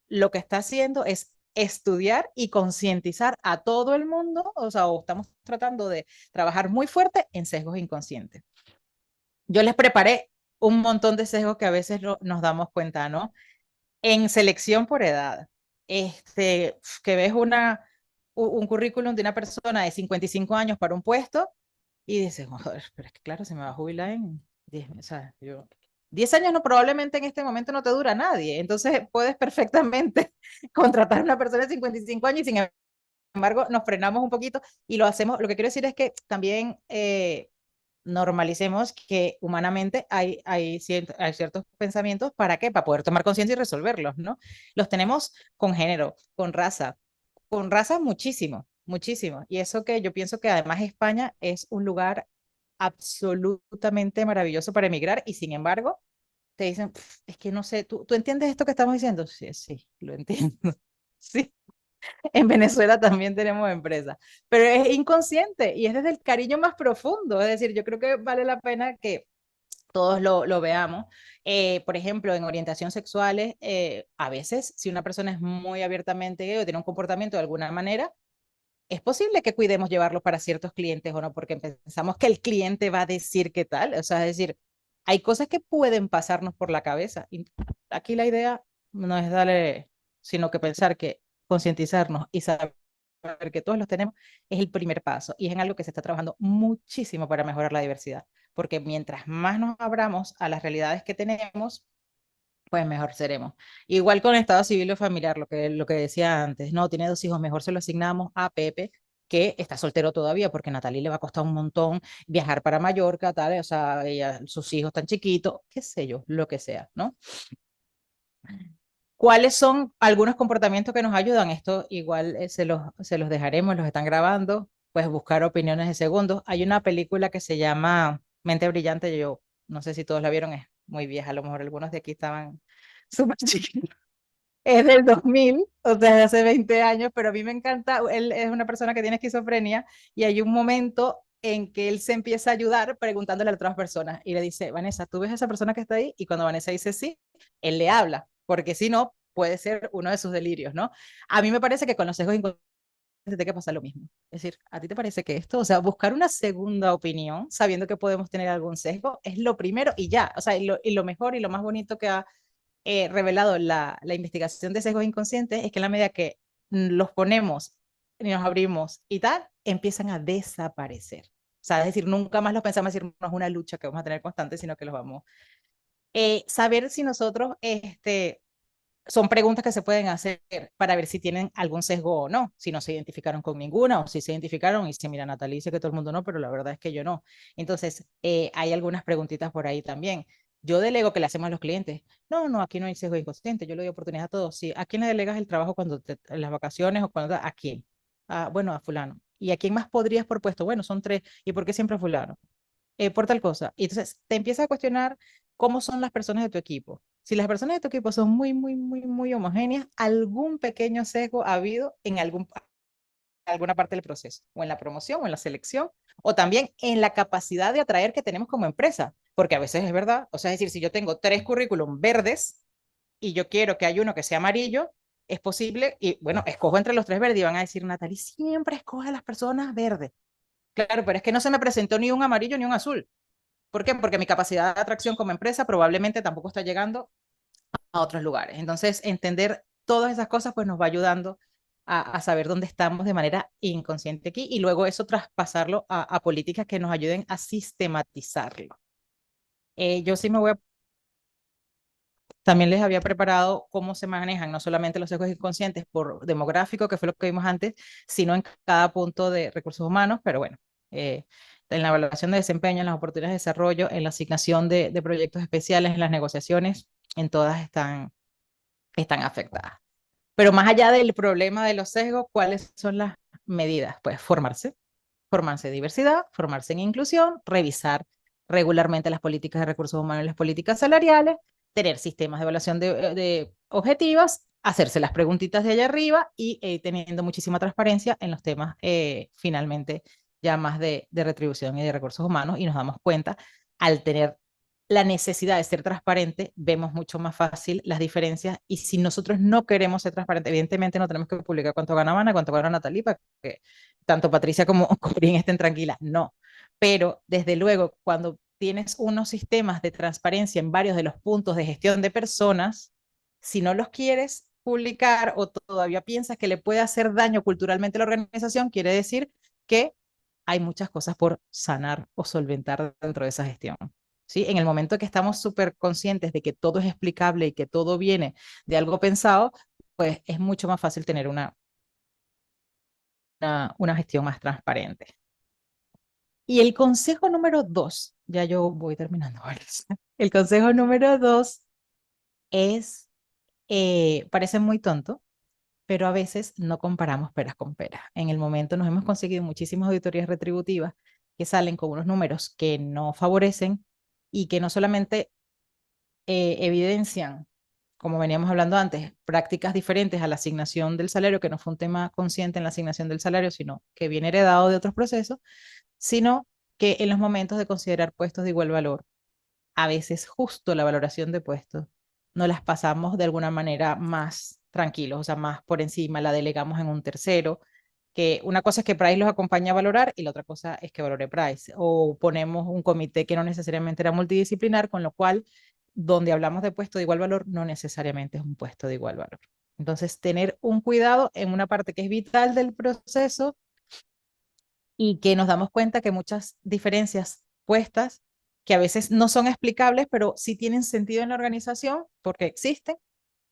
lo que está haciendo es estudiar y concientizar a todo el mundo, o sea, o estamos tratando de trabajar muy fuerte en sesgos inconscientes. Yo les preparé un montón de sesgos que a veces nos damos cuenta, ¿no? En selección por edad, que ves un currículum de una persona de 55 años para un puesto y dices, joder, pero es que claro, se me va a jubilar en 10, o sea, 10 años no, probablemente en este momento no te dura nadie, entonces puedes perfectamente contratar a una persona de 55 años y sin embargo nos frenamos un poquito y lo hacemos, lo que quiero decir es que también normalicemos que humanamente hay ciertos pensamientos, ¿para qué? Para poder tomar conciencia y resolverlos, ¿no? Los tenemos con género, con raza muchísimo, muchísimo. Y eso que yo pienso que además España es un lugar absolutamente maravilloso para emigrar y sin embargo te dicen, es que no sé, ¿tú entiendes esto que estamos diciendo? Sí, sí, lo entiendo. Sí, en Venezuela también tenemos empresas, pero es inconsciente y es desde el cariño más profundo. Es decir, yo creo que vale la pena que todos lo veamos. Por ejemplo, en orientación sexuales, a veces si una persona es muy abiertamente gay o tiene un comportamiento de alguna manera, es posible que cuidemos llevarlo para ciertos clientes o no, porque pensamos que el cliente va a decir qué tal. O sea, es decir, hay cosas que pueden pasarnos por la cabeza. Y aquí la idea no es darle, sino que pensar que concientizarnos y saber que todos los tenemos es el primer paso y es en algo que se está trabajando muchísimo para mejorar la diversidad, porque mientras más nos abramos a las realidades que tenemos, pues mejor seremos. Igual con estado civil o familiar, lo que decía antes, no, tiene 2 hijos, mejor se lo asignamos a Pepe, que está soltero todavía, porque a Natalie le va a costar un montón viajar para Mallorca, tal, o sea, sus hijos tan chiquitos, qué sé yo, lo que sea, ¿no? ¿Cuáles son algunos comportamientos que nos ayudan? Esto igual se los dejaremos, los están grabando, pues buscar opiniones de segundos. Hay una película que se llama Mente Brillante, yo no sé si todos la vieron, es muy vieja, a lo mejor algunos de aquí estaban súper chiquitos. Es del 2000, o sea, de hace 20 años, pero a mí me encanta, él es una persona que tiene esquizofrenia y hay un momento en que él se empieza a ayudar preguntándole a otras personas y le dice, Vanessa, ¿tú ves a esa persona que está ahí? Y cuando Vanessa dice sí, él le habla, porque si no, puede ser uno de sus delirios, ¿no? A mí me parece que con los sesgos inconscientes tiene que pasar lo mismo. Es decir, ¿a ti te parece que esto, o sea, buscar una segunda opinión, sabiendo que podemos tener algún sesgo, es lo primero y ya, o sea, y lo mejor y lo más bonito que ha revelado la investigación de sesgos inconscientes es que en la medida que los ponemos y nos abrimos y tal, empiezan a desaparecer. O sea, es decir, nunca más los pensamos, decir, no es una lucha que vamos a tener constante, sino que los vamos. Saber si nosotros, son preguntas que se pueden hacer para ver si tienen algún sesgo o no, si no se identificaron con ninguna o si se identificaron y si mira, Natalie dice que todo el mundo no, pero la verdad es que yo no. Entonces, hay algunas preguntitas por ahí también. Yo delego que le hacemos a los clientes. No, no, aquí no hay sesgo inconsciente, yo le doy oportunidad a todos. Sí, ¿a quién le delegas el trabajo cuando en las vacaciones o cuando a quién? Ah, bueno, a fulano. ¿Y a quién más podrías por puesto? Bueno, son 3. ¿Y por qué siempre a fulano? Por tal cosa. Y entonces te empiezas a cuestionar cómo son las personas de tu equipo. Si las personas de tu equipo son muy, muy, muy, muy homogéneas, algún pequeño sesgo ha habido en alguna parte del proceso, o en la promoción, o en la selección, o también en la capacidad de atraer que tenemos como empresa, porque a veces es verdad, o sea, es decir, si yo tengo 3 currículum verdes y yo quiero que haya uno que sea amarillo, es posible, y bueno, escojo entre los 3 verdes y van a decir, Natalie, siempre escoge a las personas verdes. Claro, pero es que no se me presentó ni un amarillo ni un azul. ¿Por qué? Porque mi capacidad de atracción como empresa probablemente tampoco está llegando a otros lugares. Entonces, entender todas esas cosas pues nos va ayudando a saber dónde estamos de manera inconsciente aquí y luego eso traspasarlo a políticas que nos ayuden a sistematizarlo. Yo sí me voy a, también les había preparado cómo se manejan no solamente los sesgos inconscientes por demográfico, que fue lo que vimos antes, sino en cada punto de recursos humanos, pero bueno, eh, en la evaluación de desempeño, en las oportunidades de desarrollo, en la asignación de proyectos especiales, en las negociaciones, en todas están afectadas. Pero más allá del problema de los sesgos, ¿cuáles son las medidas? Pues formarse en diversidad, formarse en inclusión, revisar regularmente las políticas de recursos humanos y las políticas salariales, tener sistemas de evaluación de objetivas, hacerse las preguntitas de allá arriba y teniendo muchísima transparencia en los temas finalmente ya más de retribución y de recursos humanos y nos damos cuenta al tener la necesidad de ser transparente, vemos mucho más fácil las diferencias. Y si nosotros no queremos ser transparentes, evidentemente no tenemos que publicar cuánto gana Ana, cuánto gana Natalie, para que tanto Patricia como Corín estén tranquilas. No. Pero desde luego, cuando tienes unos sistemas de transparencia en varios de los puntos de gestión de personas, si no los quieres publicar o todavía piensas que le puede hacer daño culturalmente a la organización, quiere decir que hay muchas cosas por sanar o solventar dentro de esa gestión. ¿Sí? En el momento que estamos súper conscientes de que todo es explicable y que todo viene de algo pensado, pues es mucho más fácil tener una gestión más transparente. Y el consejo número 2, ya yo voy terminando. El consejo número 2 es, parece muy tonto, pero a veces no comparamos peras con peras. En el momento nos hemos conseguido muchísimas auditorías retributivas que salen con unos números que no favorecen y que no solamente evidencian, como veníamos hablando antes, prácticas diferentes a la asignación del salario, que no fue un tema consciente en la asignación del salario, sino que viene heredado de otros procesos, sino que en los momentos de considerar puestos de igual valor, a veces justo la valoración de puestos, no las pasamos de alguna manera más tranquilos, o sea, más por encima, la delegamos en un tercero, que una cosa es que Price los acompaña a valorar y la otra cosa es que valore Price. O ponemos un comité que no necesariamente era multidisciplinar, con lo cual, donde hablamos de puesto de igual valor, no necesariamente es un puesto de igual valor. Entonces, tener un cuidado en una parte que es vital del proceso y que nos damos cuenta que muchas diferencias puestas, que a veces no son explicables, pero sí tienen sentido en la organización porque existen,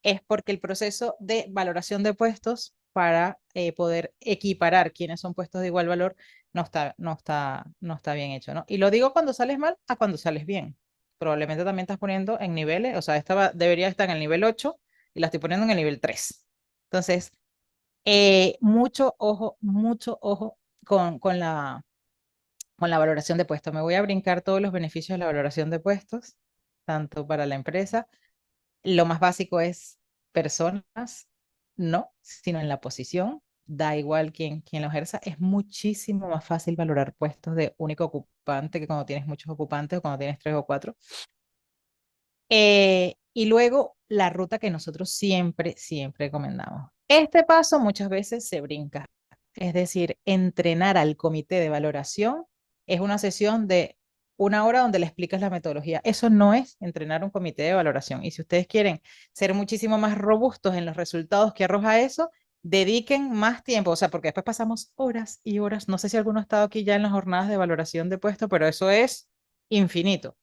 es porque el proceso de valoración de puestos para poder equiparar quiénes son puestos de igual valor no está bien hecho, ¿no? Y lo digo cuando sales mal a cuando sales bien. Probablemente también estás poniendo en niveles, o sea, debería estar en el nivel 8 y la estoy poniendo en el nivel 3. Entonces, mucho ojo con la valoración de puestos. Me voy a brincar todos los beneficios de la valoración de puestos, tanto para la empresa. Lo más básico es personas, no, sino en la posición. Da igual quién lo ejerza. Es muchísimo más fácil valorar puestos de único ocupante que cuando tienes muchos ocupantes o cuando tienes 3 o 4. Y luego la ruta que nosotros siempre recomendamos. Este paso muchas veces se brinca. Es decir, entrenar al comité de valoración es una sesión de 1 hora donde le explicas la metodología. Eso no es entrenar un comité de valoración. Y si ustedes quieren ser muchísimo más robustos en los resultados que arroja eso, dediquen más tiempo. O sea, porque después pasamos horas y horas. No sé si alguno ha estado aquí ya en las jornadas de valoración de puesto, pero eso es infinito.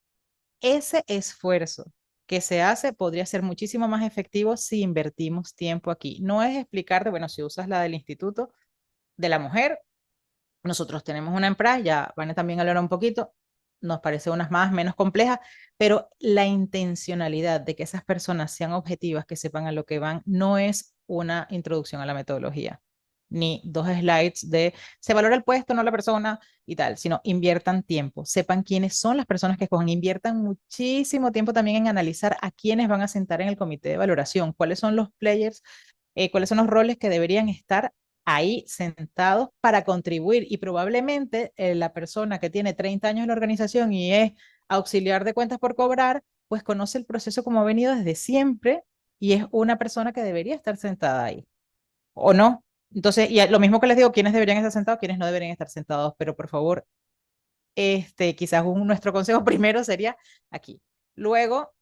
Ese esfuerzo que se hace podría ser muchísimo más efectivo si invertimos tiempo aquí. No es explicarte, bueno, si usas la del Instituto de la Mujer, nosotros tenemos una empresa, ya van a también hablar un poquito, nos parece unas más, menos complejas, pero la intencionalidad de que esas personas sean objetivas, que sepan a lo que van, no es una introducción a la metodología, ni 2 slides de se valora el puesto, no la persona y tal, sino inviertan tiempo, sepan quiénes son las personas que escogen, inviertan muchísimo tiempo también en analizar a quiénes van a sentar en el comité de valoración, cuáles son los players, cuáles son los roles que deberían estar ahí sentados para contribuir y probablemente la persona que tiene 30 años en la organización y es auxiliar de cuentas por cobrar, pues conoce el proceso como ha venido desde siempre y es una persona que debería estar sentada ahí, ¿o no? Entonces, y lo mismo que les digo, quiénes deberían estar sentados, quiénes no deberían estar sentados, pero por favor, quizás nuestro consejo primero sería aquí. Luego,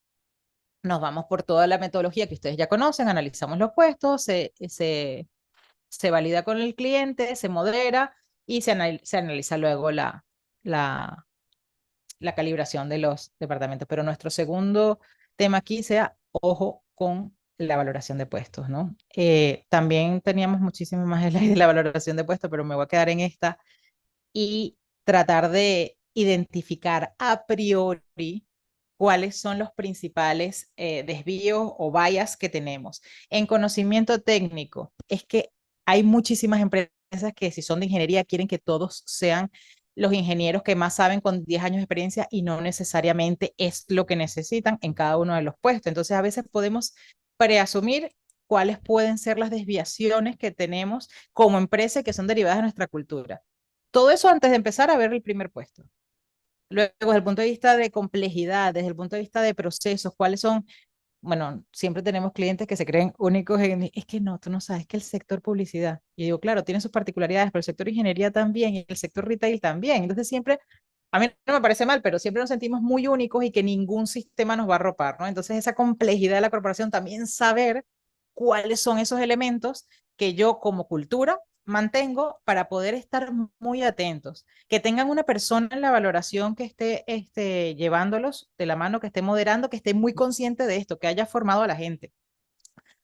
nos vamos por toda la metodología que ustedes ya conocen, analizamos los puestos, se valida con el cliente, se modera y se analiza luego la, la calibración de los departamentos. Pero nuestro segundo tema aquí sea ojo con la valoración de puestos, ¿no? También teníamos muchísimo más de la valoración de puestos, pero me voy a quedar en esta y tratar de identificar a priori cuáles son los principales desvíos o vallas que tenemos. En conocimiento técnico, es que hay muchísimas empresas que si son de ingeniería quieren que todos sean los ingenieros que más saben con 10 años de experiencia y no necesariamente es lo que necesitan en cada uno de los puestos. Entonces a veces podemos preasumir cuáles pueden ser las desviaciones que tenemos como empresa que son derivadas de nuestra cultura. Todo eso antes de empezar a ver el primer puesto. Luego, desde el punto de vista de complejidad, desde el punto de vista de procesos, ¿cuáles son? Bueno, siempre tenemos clientes que se creen únicos en, es que no, tú no sabes que el sector publicidad, y digo, claro, tiene sus particularidades, pero el sector ingeniería también, y el sector retail también. Entonces siempre, a mí no me parece mal, pero siempre nos sentimos muy únicos y que ningún sistema nos va a arropar, ¿no? Entonces esa complejidad de la corporación, también saber cuáles son esos elementos que yo como cultura mantengo para poder estar muy atentos, que tengan una persona en la valoración que esté llevándolos de la mano, que esté moderando, que esté muy consciente de esto, que haya formado a la gente.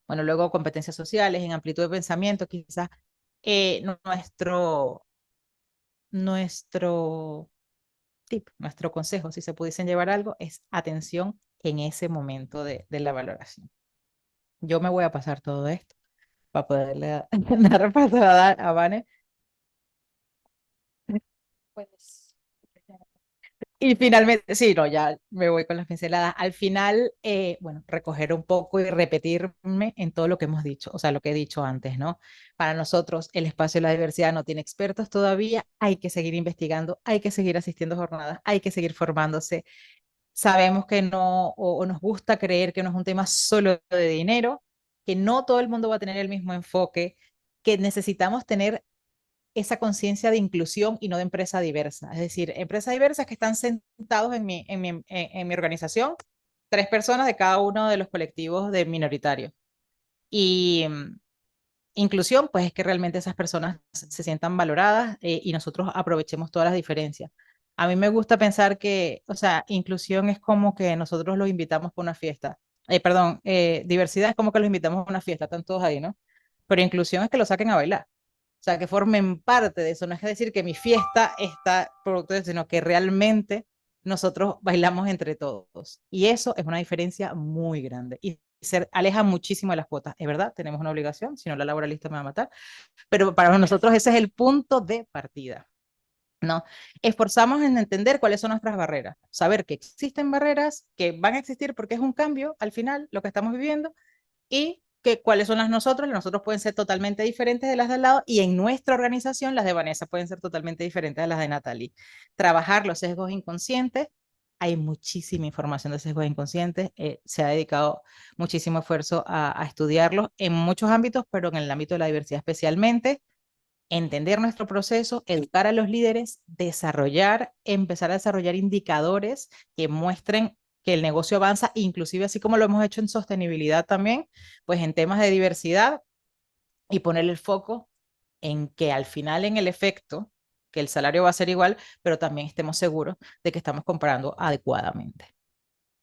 Bueno, luego competencias sociales, en amplitud de pensamiento, quizás nuestro tip, nuestro consejo, si se pudiesen llevar algo, es atención en ese momento de la valoración. Yo me voy a pasar todo esto para poderle dar paso a Vane. Pues Y finalmente, sí, no, ya me voy con las pinceladas. Al final, bueno, recoger un poco y repetirme en todo lo que hemos dicho, o sea, lo que he dicho antes, ¿no? Para nosotros, el espacio de la diversidad no tiene expertos todavía, hay que seguir investigando, hay que seguir asistiendo a jornadas, hay que seguir formándose. Sabemos que no, o nos gusta creer que no es un tema solo de dinero, que no todo el mundo va a tener el mismo enfoque, que necesitamos tener esa conciencia de inclusión y no de empresa diversa. Es decir, empresas diversas que están sentados en mi organización, 3 personas de cada uno de los colectivos de minoritarios. Y inclusión, pues es que realmente esas personas se sientan valoradas y nosotros aprovechemos todas las diferencias. A mí me gusta pensar que, o sea, inclusión es como que nosotros los invitamos por una fiesta. Perdón, diversidad es como que los invitamos a una fiesta, están todos ahí, ¿no? Pero inclusión es que lo saquen a bailar. O sea, que formen parte de eso. No es decir que mi fiesta está producto de eso, sino que realmente nosotros bailamos entre todos. Y eso es una diferencia muy grande. Y se aleja muchísimo de las cuotas. Es verdad, tenemos una obligación, si no la laboralista me va a matar, pero para nosotros ese es el punto de partida. ¿No? Esforzamos en entender cuáles son nuestras barreras, saber que existen barreras, que van a existir porque es un cambio al final lo que estamos viviendo y que cuáles son las nosotros pueden ser totalmente diferentes de las de al lado y en nuestra organización las de Vanessa pueden ser totalmente diferentes de las de Natalie. Trabajar los sesgos inconscientes, hay muchísima información de sesgos inconscientes, se ha dedicado muchísimo esfuerzo a estudiarlos en muchos ámbitos, pero en el ámbito de la diversidad especialmente entender nuestro proceso, educar a los líderes, empezar a desarrollar indicadores que muestren que el negocio avanza, inclusive así como lo hemos hecho en sostenibilidad también, pues en temas de diversidad y poner el foco en que al final en el efecto, que el salario va a ser igual, pero también estemos seguros de que estamos comparando adecuadamente.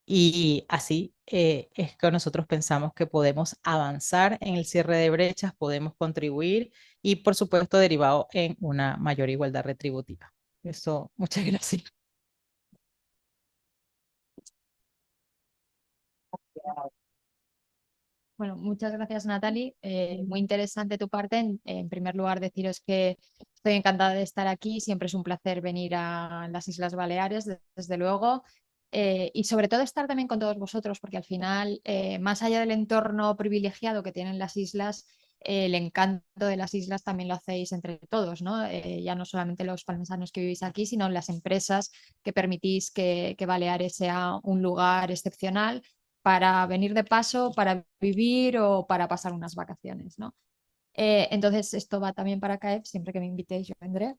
Y así es que nosotros pensamos que podemos avanzar en el cierre de brechas, podemos contribuir y, por supuesto, derivado en una mayor igualdad retributiva. Eso, muchas gracias. bueno, muchas gracias, Natalie. Muy interesante tu parte. En primer lugar, deciros que estoy encantada de estar aquí. Siempre es un placer venir a las Islas Baleares, desde luego. Y sobre todo estar también con todos vosotros, porque al final, más allá del entorno privilegiado que tienen las islas, el encanto de las islas también lo hacéis entre todos, ¿no? Ya no solamente los palmesanos que vivís aquí, sino las empresas que permitís que Baleares sea un lugar excepcional para venir de paso, para vivir o para pasar unas vacaciones, ¿no? Entonces, esto va también para CAEP, siempre que me invitéis yo vendré.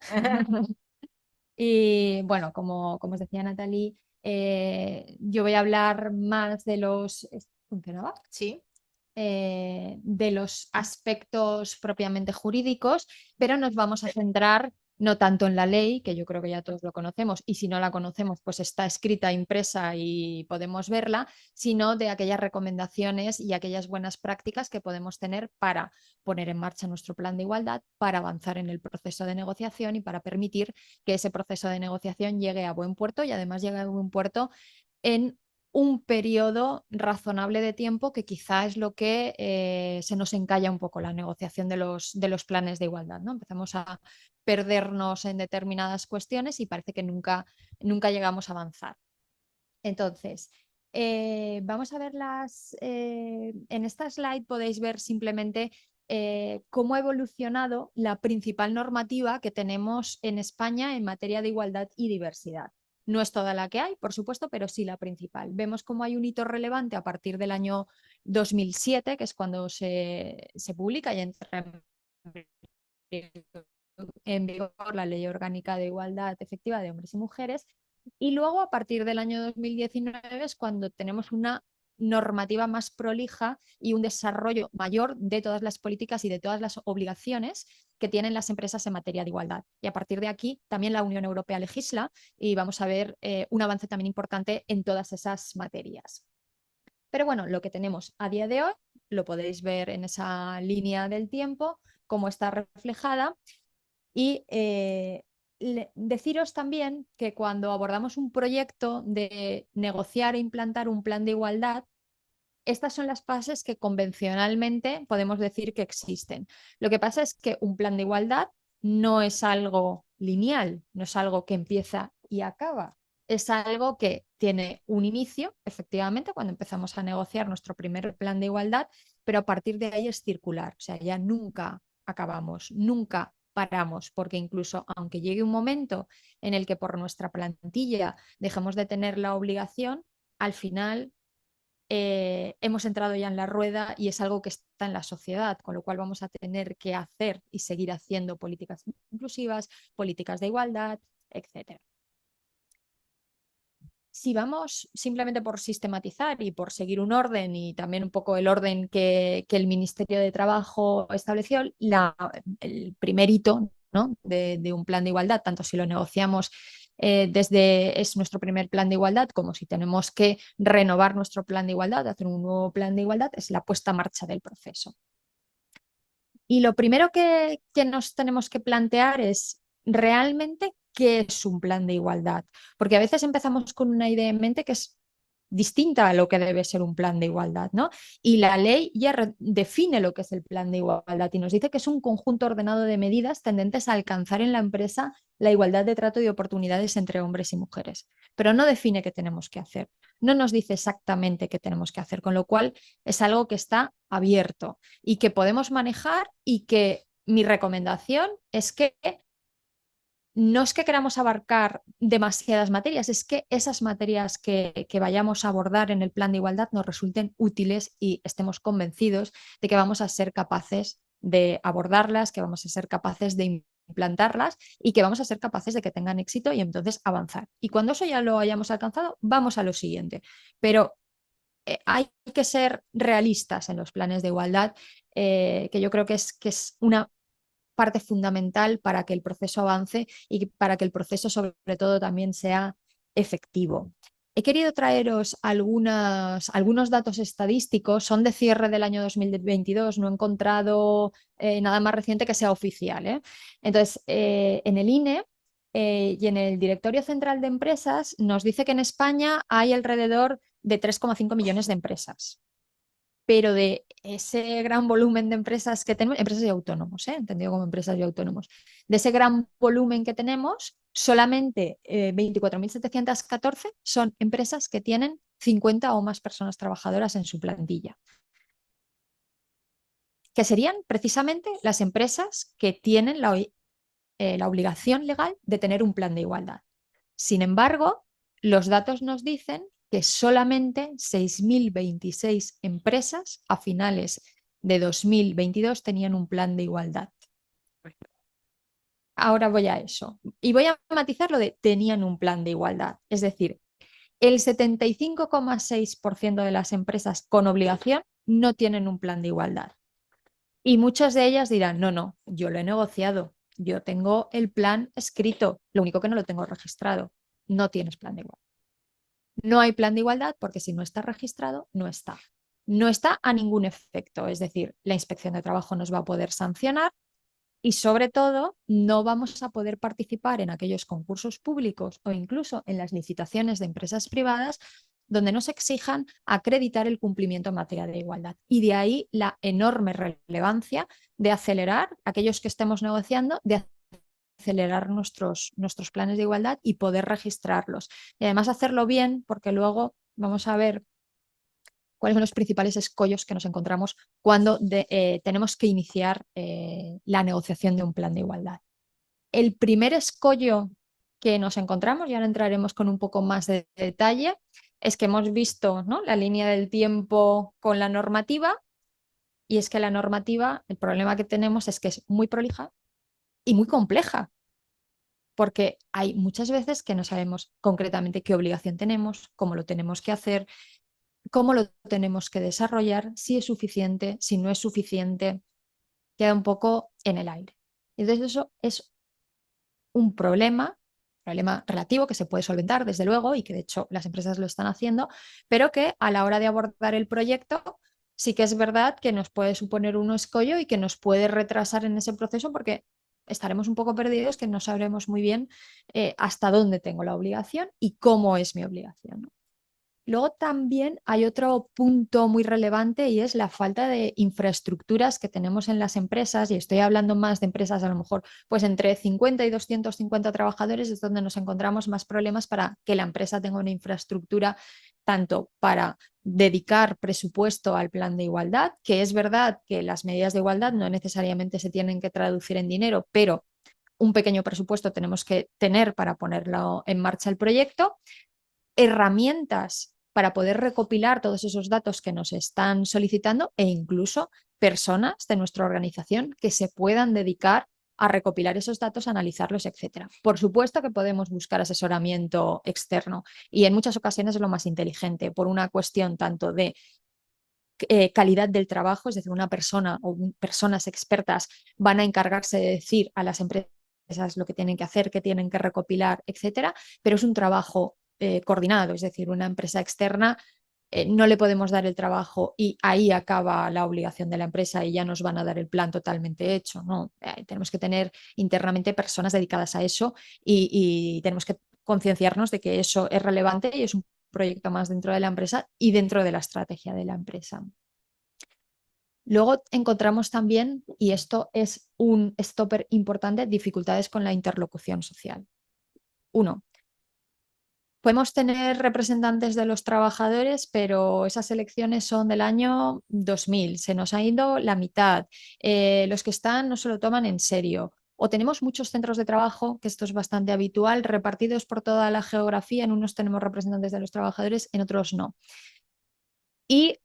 Y bueno, como os decía Natalie, yo voy a hablar más de los... ¿Funcionaba? Sí. De los aspectos propiamente jurídicos, pero nos vamos a centrar no tanto en la ley, que yo creo que ya todos lo conocemos, y si no la conocemos, pues está escrita, impresa y podemos verla, sino de aquellas recomendaciones y aquellas buenas prácticas que podemos tener para poner en marcha nuestro plan de igualdad, para avanzar en el proceso de negociación y para permitir que ese proceso de negociación llegue a buen puerto y además llegue a buen puerto en un periodo razonable de tiempo que quizá es lo que se nos encalla un poco la negociación de los planes de igualdad, ¿no? Empezamos a perdernos en determinadas cuestiones y parece que nunca llegamos a avanzar. Entonces, vamos a ver en esta slide podéis ver simplemente cómo ha evolucionado la principal normativa que tenemos en España en materia de igualdad y diversidad. No es toda la que hay, por supuesto, pero sí la principal. Vemos cómo hay un hito relevante a partir del año 2007, que es cuando se publica y entra en vigor la Ley Orgánica de Igualdad Efectiva de Hombres y Mujeres. Y luego, a partir del año 2019, es cuando tenemos una normativa más prolija y un desarrollo mayor de todas las políticas y de todas las obligaciones que tienen las empresas en materia de igualdad. Y a partir de aquí, también la Unión Europea legisla y vamos a ver un avance también importante en todas esas materias. Pero bueno, lo que tenemos a día de hoy, lo podéis ver en esa línea del tiempo, cómo está reflejada. Y deciros también que cuando abordamos un proyecto de negociar e implantar un plan de igualdad, estas son las fases que convencionalmente podemos decir que existen. Lo que pasa es que un plan de igualdad no es algo lineal, no es algo que empieza y acaba. Es algo que tiene un inicio, efectivamente, cuando empezamos a negociar nuestro primer plan de igualdad, pero a partir de ahí es circular. O sea, ya nunca acabamos, nunca paramos, porque incluso aunque llegue un momento en el que por nuestra plantilla dejemos de tener la obligación, al final hemos entrado ya en la rueda y es algo que está en la sociedad, con lo cual vamos a tener que hacer y seguir haciendo políticas inclusivas, políticas de igualdad, etcétera. Si vamos simplemente por sistematizar y por seguir un orden y también un poco el orden que el Ministerio de Trabajo estableció, el primer hito, ¿no?, de un plan de igualdad, tanto si lo negociamos es nuestro primer plan de igualdad, como si tenemos que renovar nuestro plan de igualdad, hacer un nuevo plan de igualdad, es la puesta en marcha del proceso. Y lo primero que nos tenemos que plantear es realmente qué es un plan de igualdad, porque a veces empezamos con una idea en mente que es distinta a lo que debe ser un plan de igualdad, ¿no? Y la ley ya define lo que es el plan de igualdad y nos dice que es un conjunto ordenado de medidas tendentes a alcanzar en la empresa la igualdad de trato y oportunidades entre hombres y mujeres, pero no define qué tenemos que hacer, no nos dice exactamente qué tenemos que hacer, con lo cual es algo que está abierto y que podemos manejar y que mi recomendación es que no es que queramos abarcar demasiadas materias, es que esas materias que vayamos a abordar en el plan de igualdad nos resulten útiles y estemos convencidos de que vamos a ser capaces de abordarlas, que vamos a ser capaces de implantarlas y que vamos a ser capaces de que tengan éxito y entonces avanzar. Y cuando eso ya lo hayamos alcanzado, vamos a lo siguiente. Pero hay que ser realistas en los planes de igualdad, que yo creo que es una parte fundamental para que el proceso avance y para que el proceso sobre todo también sea efectivo. He querido traeros algunos datos estadísticos, son de cierre del año 2022, no he encontrado nada más reciente que sea oficial, ¿eh? Entonces, en el INE y en el Directorio Central de Empresas nos dice que en España hay alrededor de 3,5 millones de empresas, pero de ese gran volumen de empresas que tenemos, empresas y autónomos, entendido como empresas y autónomos, de ese gran volumen que tenemos, solamente 24.714 son empresas que tienen 50 o más personas trabajadoras en su plantilla, que serían precisamente las empresas que tienen la obligación legal de tener un plan de igualdad. Sin embargo, los datos nos dicen que solamente 6.026 empresas a finales de 2022 tenían un plan de igualdad. Ahora voy a eso. Y voy a matizar lo de tenían un plan de igualdad. Es decir, el 75,6% de las empresas con obligación no tienen un plan de igualdad. Y muchas de ellas dirán, no, no, yo lo he negociado, yo tengo el plan escrito, lo único que no lo tengo registrado. No tienes plan de igualdad. No hay plan de igualdad porque si no está registrado, no está. No está a ningún efecto, es decir, la inspección de trabajo nos va a poder sancionar y sobre todo no vamos a poder participar en aquellos concursos públicos o incluso en las licitaciones de empresas privadas donde nos exijan acreditar el cumplimiento en materia de igualdad. Y de ahí la enorme relevancia de acelerar aquellos que estemos negociando, de acelerar nuestros planes de igualdad y poder registrarlos. Y además hacerlo bien, porque luego vamos a ver cuáles son los principales escollos que nos encontramos cuando tenemos que iniciar la negociación de un plan de igualdad. El primer escollo que nos encontramos, y ahora entraremos con un poco más de detalle, es que hemos visto, ¿no?, la línea del tiempo con la normativa, y es que la normativa, el problema que tenemos es que es muy prolija y muy compleja, porque hay muchas veces que no sabemos concretamente qué obligación tenemos, cómo lo tenemos que hacer, cómo lo tenemos que desarrollar, si es suficiente, si no es suficiente, queda un poco en el aire. Entonces eso es un problema relativo que se puede solventar, desde luego, y que de hecho las empresas lo están haciendo, pero que a la hora de abordar el proyecto sí que es verdad que nos puede suponer un escollo y que nos puede retrasar en ese proceso porque estaremos un poco perdidos, que no sabremos muy bien hasta dónde tengo la obligación y cómo es mi obligación, ¿no? Luego también hay otro punto muy relevante y es la falta de infraestructuras que tenemos en las empresas, y estoy hablando más de empresas a lo mejor pues entre 50 y 250 trabajadores, es donde nos encontramos más problemas para que la empresa tenga una infraestructura tanto para dedicar presupuesto al plan de igualdad, que es verdad que las medidas de igualdad no necesariamente se tienen que traducir en dinero, pero un pequeño presupuesto tenemos que tener para ponerlo en marcha el proyecto, herramientas para poder recopilar todos esos datos que nos están solicitando e incluso personas de nuestra organización que se puedan dedicar a recopilar esos datos, analizarlos, etcétera. Por supuesto que podemos buscar asesoramiento externo y en muchas ocasiones es lo más inteligente por una cuestión tanto de calidad del trabajo, es decir, una persona o personas expertas van a encargarse de decir a las empresas lo que tienen que hacer, qué tienen que recopilar, etcétera, pero es un trabajo coordinado, es decir, una empresa externa no le podemos dar el trabajo y ahí acaba la obligación de la empresa y ya nos van a dar el plan totalmente hecho, ¿no? Tenemos que tener internamente personas dedicadas a eso y tenemos que concienciarnos de que eso es relevante y es un proyecto más dentro de la empresa y dentro de la estrategia de la empresa. Luego encontramos también, y esto es un stopper importante, dificultades con la interlocución social. Uno, podemos tener representantes de los trabajadores, pero esas elecciones son del año 2000, se nos ha ido la mitad, los que están no se lo toman en serio. O tenemos muchos centros de trabajo, que esto es bastante habitual, repartidos por toda la geografía, en unos tenemos representantes de los trabajadores, en otros no. Y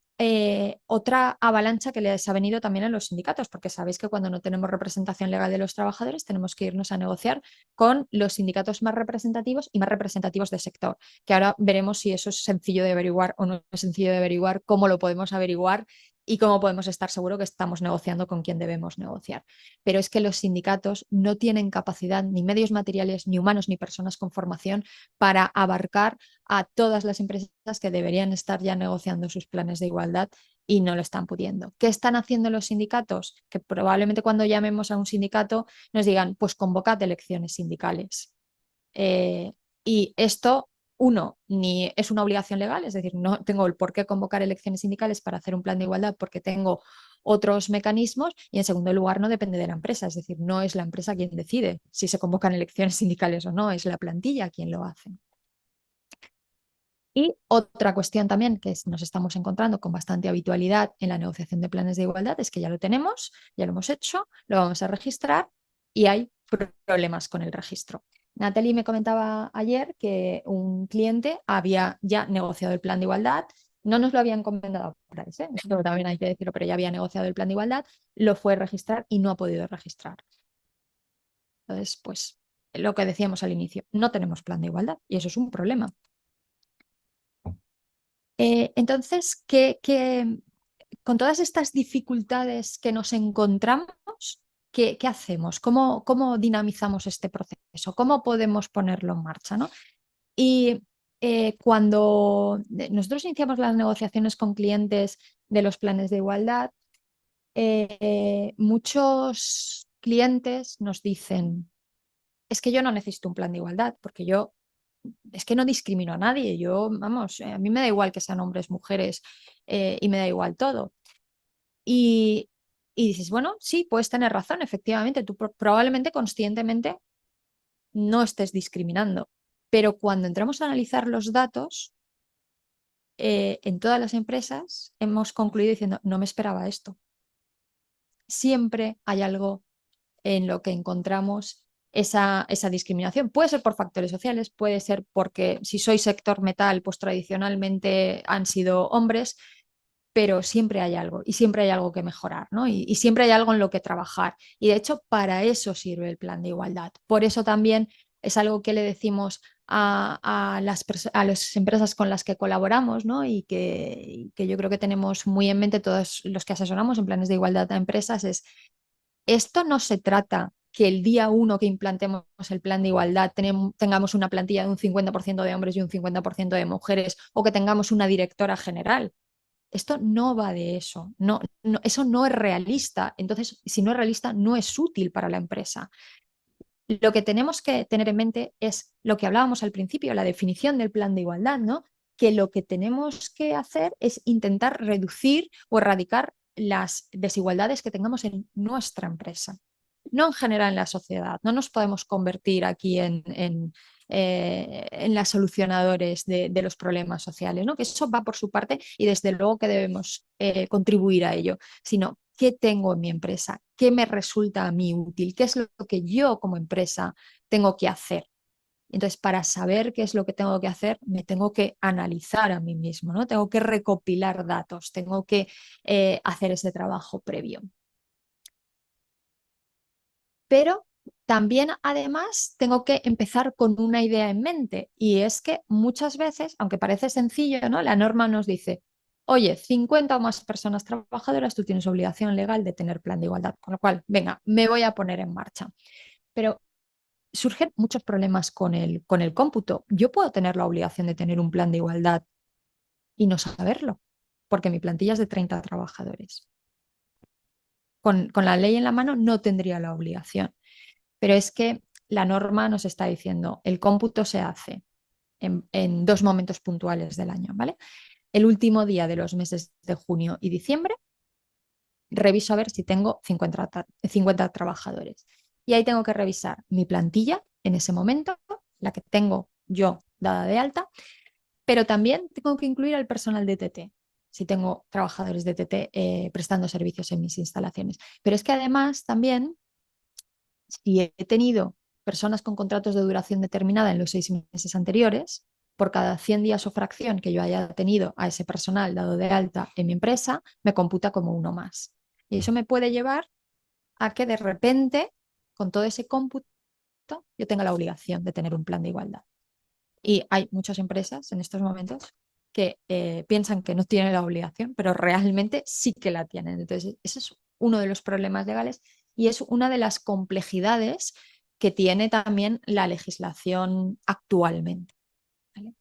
otra avalancha que les ha venido también a los sindicatos, porque sabéis que cuando no tenemos representación legal de los trabajadores tenemos que irnos a negociar con los sindicatos más representativos y más representativos de sector, que ahora veremos si eso es sencillo de averiguar o no es sencillo de averiguar, cómo lo podemos averiguar y cómo podemos estar seguros que estamos negociando con quien debemos negociar. Pero es que los sindicatos no tienen capacidad, ni medios materiales, ni humanos, ni personas con formación para abarcar a todas las empresas que deberían estar ya negociando sus planes de igualdad y no lo están pudiendo. ¿Qué están haciendo los sindicatos? Que probablemente cuando llamemos a un sindicato nos digan, pues convocad elecciones sindicales. Y esto, uno, ni es una obligación legal, es decir, no tengo el por qué convocar elecciones sindicales para hacer un plan de igualdad porque tengo otros mecanismos, y en segundo lugar no depende de la empresa, es decir, no es la empresa quien decide si se convocan elecciones sindicales o no, es la plantilla quien lo hace. Y otra cuestión también que nos estamos encontrando con bastante habitualidad en la negociación de planes de igualdad es que ya lo tenemos, ya lo hemos hecho, lo vamos a registrar y hay problemas con el registro. Natalie me comentaba ayer que un cliente había ya negociado el plan de igualdad, no nos lo habían comentado por ahí, ¿eh? Esto también hay que decirlo, pero ya había negociado el plan de igualdad, lo fue a registrar y no ha podido registrar. Entonces, pues lo que decíamos al inicio, no tenemos plan de igualdad y eso es un problema. Entonces, con todas estas dificultades que nos encontramos, ¿qué hacemos? ¿Cómo dinamizamos este proceso? ¿Cómo podemos ponerlo en marcha, ¿no? Y cuando nosotros iniciamos las negociaciones con clientes de los planes de igualdad, muchos clientes nos dicen, es que yo no necesito un plan de igualdad, porque yo es que no discrimino a nadie. Yo, vamos, a mí me da igual que sean hombres, mujeres, y me da igual todo. Y, y dices, bueno, sí, puedes tener razón, efectivamente, tú probablemente conscientemente no estés discriminando, pero cuando entramos a analizar los datos, en todas las empresas hemos concluido diciendo, no me esperaba esto. Siempre hay algo en lo que encontramos esa discriminación. Puede ser por factores sociales, puede ser porque si soy sector metal, pues tradicionalmente han sido hombres, pero siempre hay algo y siempre hay algo que mejorar, ¿no? Y siempre hay algo en lo que trabajar. Y de hecho, para eso sirve el plan de igualdad. Por eso también es algo que le decimos a las empresas con las que colaboramos, ¿no? Y que yo creo que tenemos muy en mente todos los que asesoramos en planes de igualdad a empresas, es esto no se trata que el día uno que implantemos el plan de igualdad tengamos una plantilla de un 50% de hombres y un 50% de mujeres o que tengamos una directora general. Esto no va de eso, eso no es realista. Entonces, si no es realista, no es útil para la empresa. Lo que tenemos que tener en mente es lo que hablábamos al principio, la definición del plan de igualdad, ¿no? Que lo que tenemos que hacer es intentar reducir o erradicar las desigualdades que tengamos en nuestra empresa, no en general en la sociedad. No nos podemos convertir aquí en las solucionadores de los problemas sociales, ¿no? Que eso va por su parte y desde luego que debemos contribuir a ello, sino qué tengo en mi empresa, qué me resulta a mí útil, qué es lo que yo como empresa tengo que hacer. Entonces, para saber qué es lo que tengo que hacer, me tengo que analizar a mí mismo, ¿no? Tengo que recopilar datos, tengo que hacer ese trabajo previo. Pero también, además, tengo que empezar con una idea en mente y es que muchas veces, aunque parece sencillo, ¿no? La norma nos dice, oye, 50 o más personas trabajadoras, tú tienes obligación legal de tener plan de igualdad, con lo cual, venga, me voy a poner en marcha. Pero surgen muchos problemas con el cómputo. Yo puedo tener la obligación de tener un plan de igualdad y no saberlo, porque mi plantilla es de 30 trabajadores. Con la ley en la mano no tendría la obligación. Pero es que la norma nos está diciendo, el cómputo se hace en dos momentos puntuales del año, ¿vale? El último día de los meses de junio y diciembre, reviso a ver si tengo 50 trabajadores. Y ahí tengo que revisar mi plantilla en ese momento, la que tengo yo dada de alta, pero también tengo que incluir al personal de TT, si tengo trabajadores de TT prestando servicios en mis instalaciones. Pero es que además también si he tenido personas con contratos de duración determinada en los 6 meses anteriores, por cada 100 días o fracción que yo haya tenido a ese personal dado de alta en mi empresa, me computa como uno más. Y eso me puede llevar a que de repente, con todo ese cómputo, yo tenga la obligación de tener un plan de igualdad. Y hay muchas empresas en estos momentos que piensan que no tienen la obligación, pero realmente sí que la tienen. Entonces, ese es uno de los problemas legales y es una de las complejidades que tiene también la legislación actualmente. ¿Vale?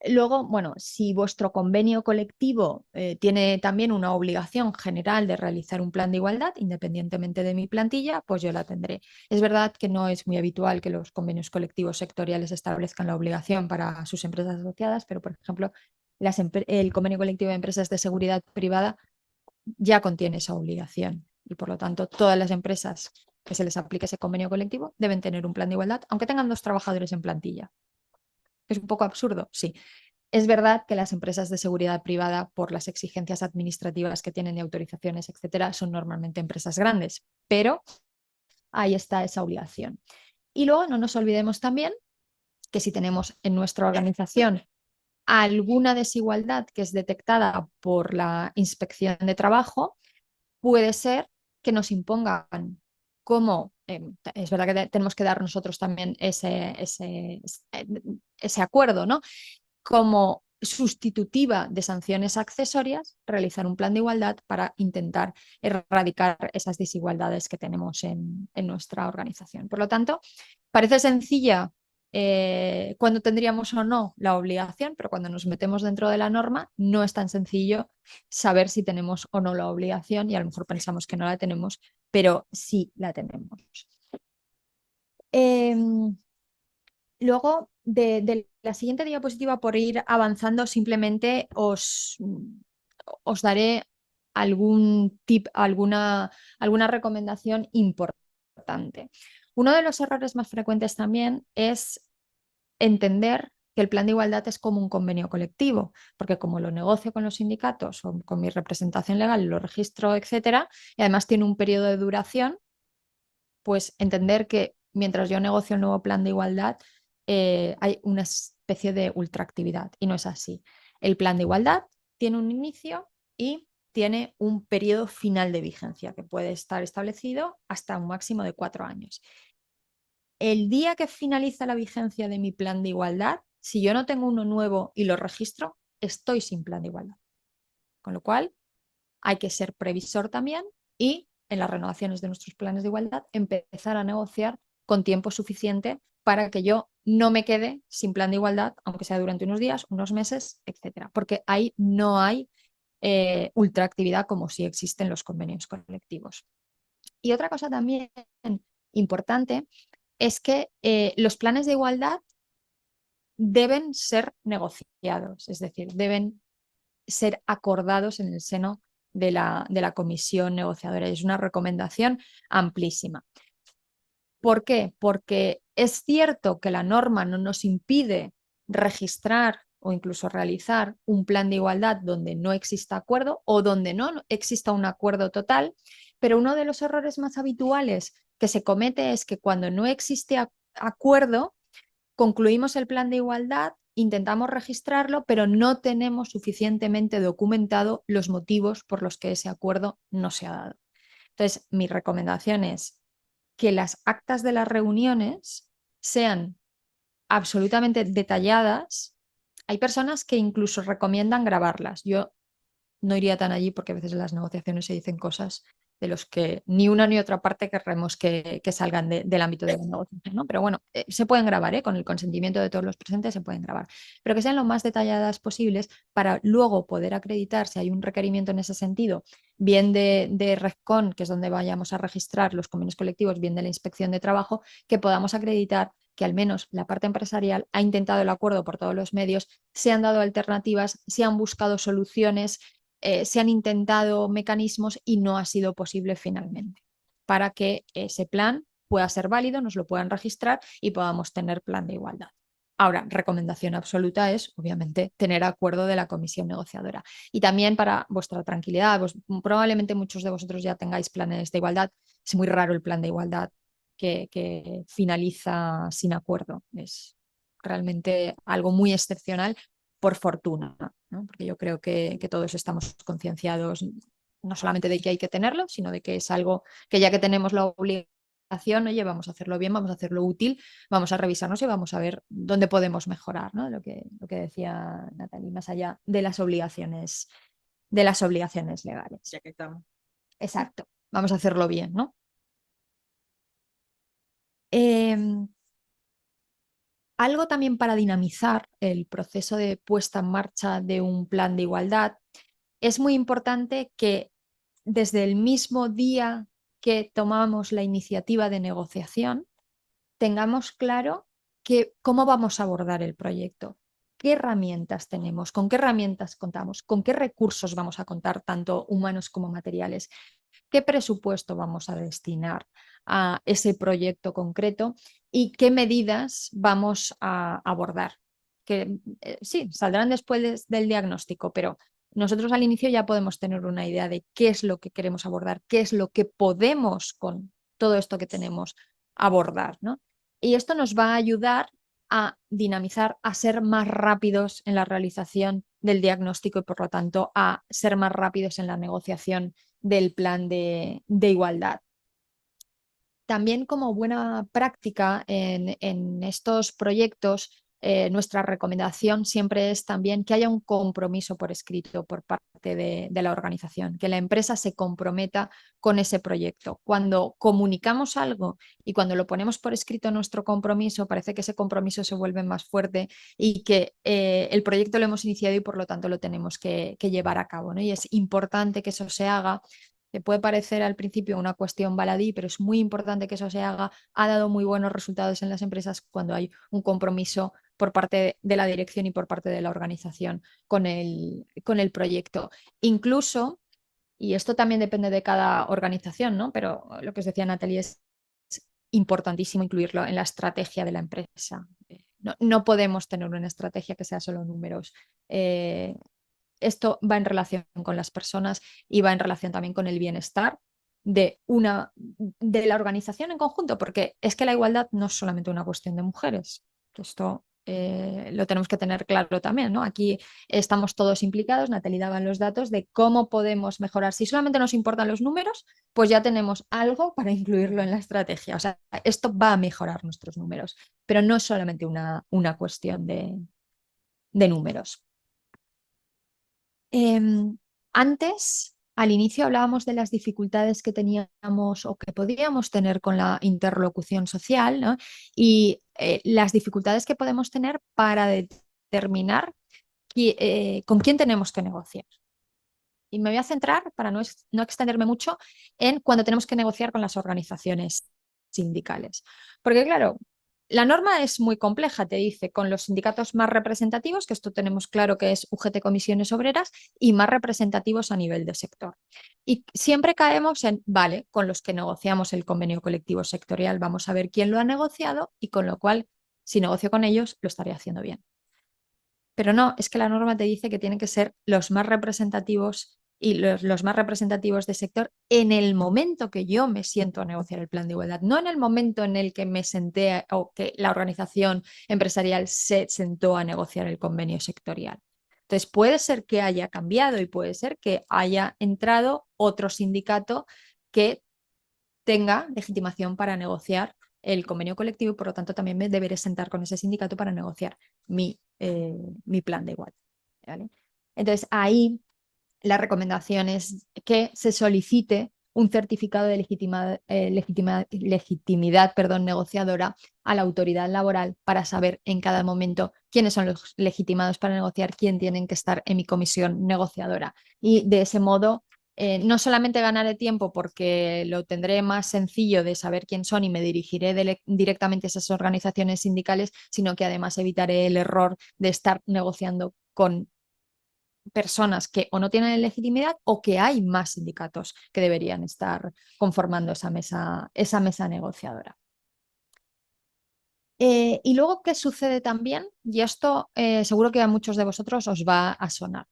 Luego, bueno, si vuestro convenio colectivo tiene también una obligación general de realizar un plan de igualdad, independientemente de mi plantilla, pues yo la tendré. Es verdad que no es muy habitual que los convenios colectivos sectoriales establezcan la obligación para sus empresas asociadas, pero por ejemplo, el convenio colectivo de empresas de seguridad privada ya contiene esa obligación y por lo tanto todas las empresas que se les aplique ese convenio colectivo deben tener un plan de igualdad, aunque tengan 2 trabajadores en plantilla. ¿Es un poco absurdo? Sí. Es verdad que las empresas de seguridad privada, por las exigencias administrativas que tienen de autorizaciones, etcétera, son normalmente empresas grandes, pero ahí está esa obligación. Y luego no nos olvidemos también que si tenemos en nuestra organización alguna desigualdad que es detectada por la inspección de trabajo, puede ser que nos impongan como, es verdad que tenemos que dar nosotros también ese acuerdo, ¿no? Como sustitutiva de sanciones accesorias, realizar un plan de igualdad para intentar erradicar esas desigualdades que tenemos en nuestra organización. Por lo tanto, parece sencilla cuando tendríamos o no la obligación, pero cuando nos metemos dentro de la norma no es tan sencillo saber si tenemos o no la obligación y a lo mejor pensamos que no la tenemos, pero sí la tenemos. Luego, de la siguiente diapositiva, por ir avanzando, simplemente os daré algún tip, alguna recomendación importante. Uno de los errores más frecuentes también es entender que el plan de igualdad es como un convenio colectivo, porque como lo negocio con los sindicatos o con mi representación legal, lo registro, etcétera, y además tiene un periodo de duración, pues entender que mientras yo negocio el nuevo plan de igualdad, hay una especie de ultraactividad y no es así. El plan de igualdad tiene un inicio y tiene un periodo final de vigencia que puede estar establecido hasta un máximo de 4 años. El día que finaliza la vigencia de mi plan de igualdad, si yo no tengo uno nuevo y lo registro, estoy sin plan de igualdad. Con lo cual, hay que ser previsor también y en las renovaciones de nuestros planes de igualdad empezar a negociar con tiempo suficiente para que yo no me quede sin plan de igualdad, aunque sea durante unos días, unos meses, etcétera. Porque ahí no hay ultraactividad como sí existen los convenios colectivos. Y otra cosa también importante es que los planes de igualdad deben ser negociados, es decir, deben ser acordados en el seno de la comisión negociadora. Es una recomendación amplísima. ¿Por qué? Porque es cierto que la norma no nos impide registrar o incluso realizar un plan de igualdad donde no exista acuerdo o donde no exista un acuerdo total, pero uno de los errores más habituales que se comete es que cuando no existe acuerdo, concluimos el plan de igualdad, intentamos registrarlo, pero no tenemos suficientemente documentado los motivos por los que ese acuerdo no se ha dado. Entonces, mi recomendación es que las actas de las reuniones sean absolutamente detalladas. Hay personas que incluso recomiendan grabarlas. Yo no iría tan allí porque a veces en las negociaciones se dicen cosas de los que ni una ni otra parte querremos que salgan del ámbito de la negociación, ¿no? Pero bueno, se pueden grabar, con el consentimiento de todos los presentes se pueden grabar, pero que sean lo más detalladas posibles para luego poder acreditar si hay un requerimiento en ese sentido, bien de RESCON, que es donde vayamos a registrar los convenios colectivos, bien de la inspección de trabajo, que podamos acreditar que al menos la parte empresarial ha intentado el acuerdo por todos los medios, se han dado alternativas, se han buscado soluciones, se han intentado mecanismos y no ha sido posible finalmente para que ese plan pueda ser válido, nos lo puedan registrar y podamos tener plan de igualdad. Ahora, recomendación absoluta es, obviamente, tener acuerdo de la comisión negociadora. Y también para vuestra tranquilidad, probablemente muchos de vosotros ya tengáis planes de igualdad. Es muy raro el plan de igualdad que finaliza sin acuerdo. Es realmente algo muy excepcional por fortuna, ¿no? Porque yo creo que todos estamos concienciados no solamente de que hay que tenerlo, sino de que es algo que ya que tenemos la obligación, oye, vamos a hacerlo bien, vamos a hacerlo útil, vamos a revisarnos y vamos a ver dónde podemos mejorar, ¿no? Lo que decía Natalie, más allá de las obligaciones legales. Ya que estamos. Exacto, vamos a hacerlo bien, ¿no? Eh, Algo también para dinamizar el proceso de puesta en marcha de un plan de igualdad, es muy importante que desde el mismo día que tomamos la iniciativa de negociación, tengamos claro cómo vamos a abordar el proyecto, qué herramientas tenemos, con qué herramientas contamos, con qué recursos vamos a contar, tanto humanos como materiales, qué presupuesto vamos a destinar a ese proyecto concreto y qué medidas vamos a abordar. Que sí, saldrán después del diagnóstico, pero nosotros al inicio ya podemos tener una idea de qué es lo que queremos abordar, qué es lo que podemos con todo esto que tenemos abordar, ¿no? Y esto nos va a ayudar a dinamizar, a ser más rápidos en la realización del diagnóstico y por lo tanto a ser más rápidos en la negociación del plan de igualdad. También como buena práctica en estos proyectos, nuestra recomendación siempre es también que haya un compromiso por escrito por parte de la organización, que la empresa se comprometa con ese proyecto. Cuando comunicamos algo y cuando lo ponemos por escrito nuestro compromiso, parece que ese compromiso se vuelve más fuerte y que el proyecto lo hemos iniciado y por lo tanto lo tenemos que llevar a cabo, ¿no? Y es importante que eso se haga. Te puede parecer al principio una cuestión baladí, pero es muy importante que eso se haga. Ha dado muy buenos resultados en las empresas cuando hay un compromiso por parte de la dirección y por parte de la organización con el proyecto. Incluso, y esto también depende de cada organización, ¿no? Pero lo que os decía Natalie es importantísimo incluirlo en la estrategia de la empresa. No podemos tener una estrategia que sea solo números. Esto va en relación con las personas y va en relación también con el bienestar de la organización en conjunto, porque es que la igualdad no es solamente una cuestión de mujeres. Esto lo tenemos que tener claro también, ¿no? Aquí estamos todos implicados, Natalie daba los datos de cómo podemos mejorar. Si solamente nos importan los números, pues ya tenemos algo para incluirlo en la estrategia. O sea, esto va a mejorar nuestros números, pero no es solamente una cuestión de números. Antes, al inicio, hablábamos de las dificultades que teníamos o que podíamos tener con la interlocución social, ¿no? Y las dificultades que podemos tener para determinar con quién tenemos que negociar. Y me voy a centrar, para no extenderme mucho, en cuando tenemos que negociar con las organizaciones sindicales. Porque claro, la norma es muy compleja, te dice, con los sindicatos más representativos, que esto tenemos claro que es UGT Comisiones Obreras, y más representativos a nivel de sector. Y siempre caemos en, vale, con los que negociamos el convenio colectivo sectorial, vamos a ver quién lo ha negociado y con lo cual, si negocio con ellos, lo estaré haciendo bien. Pero no, es que la norma te dice que tienen que ser los más representativos y los más representativos de sector en el momento que yo me siento a negociar el plan de igualdad, no en el momento en el que me senté o que la organización empresarial se sentó a negociar el convenio sectorial. Entonces, puede ser que haya cambiado y puede ser que haya entrado otro sindicato que tenga legitimación para negociar el convenio colectivo y por lo tanto también me deberé sentar con ese sindicato para negociar mi plan de igualdad. ¿Vale? Entonces, ahí la recomendación es que se solicite un certificado de legitimidad, perdón, negociadora a la autoridad laboral para saber en cada momento quiénes son los legitimados para negociar, quién tienen que estar en mi comisión negociadora. Y de ese modo, no solamente ganaré tiempo porque lo tendré más sencillo de saber quién son y me dirigiré directamente a esas organizaciones sindicales, sino que además evitaré el error de estar negociando con personas que o no tienen legitimidad o que hay más sindicatos que deberían estar conformando esa mesa negociadora. Y luego, ¿qué sucede también? Y esto seguro que a muchos de vosotros os va a sonar.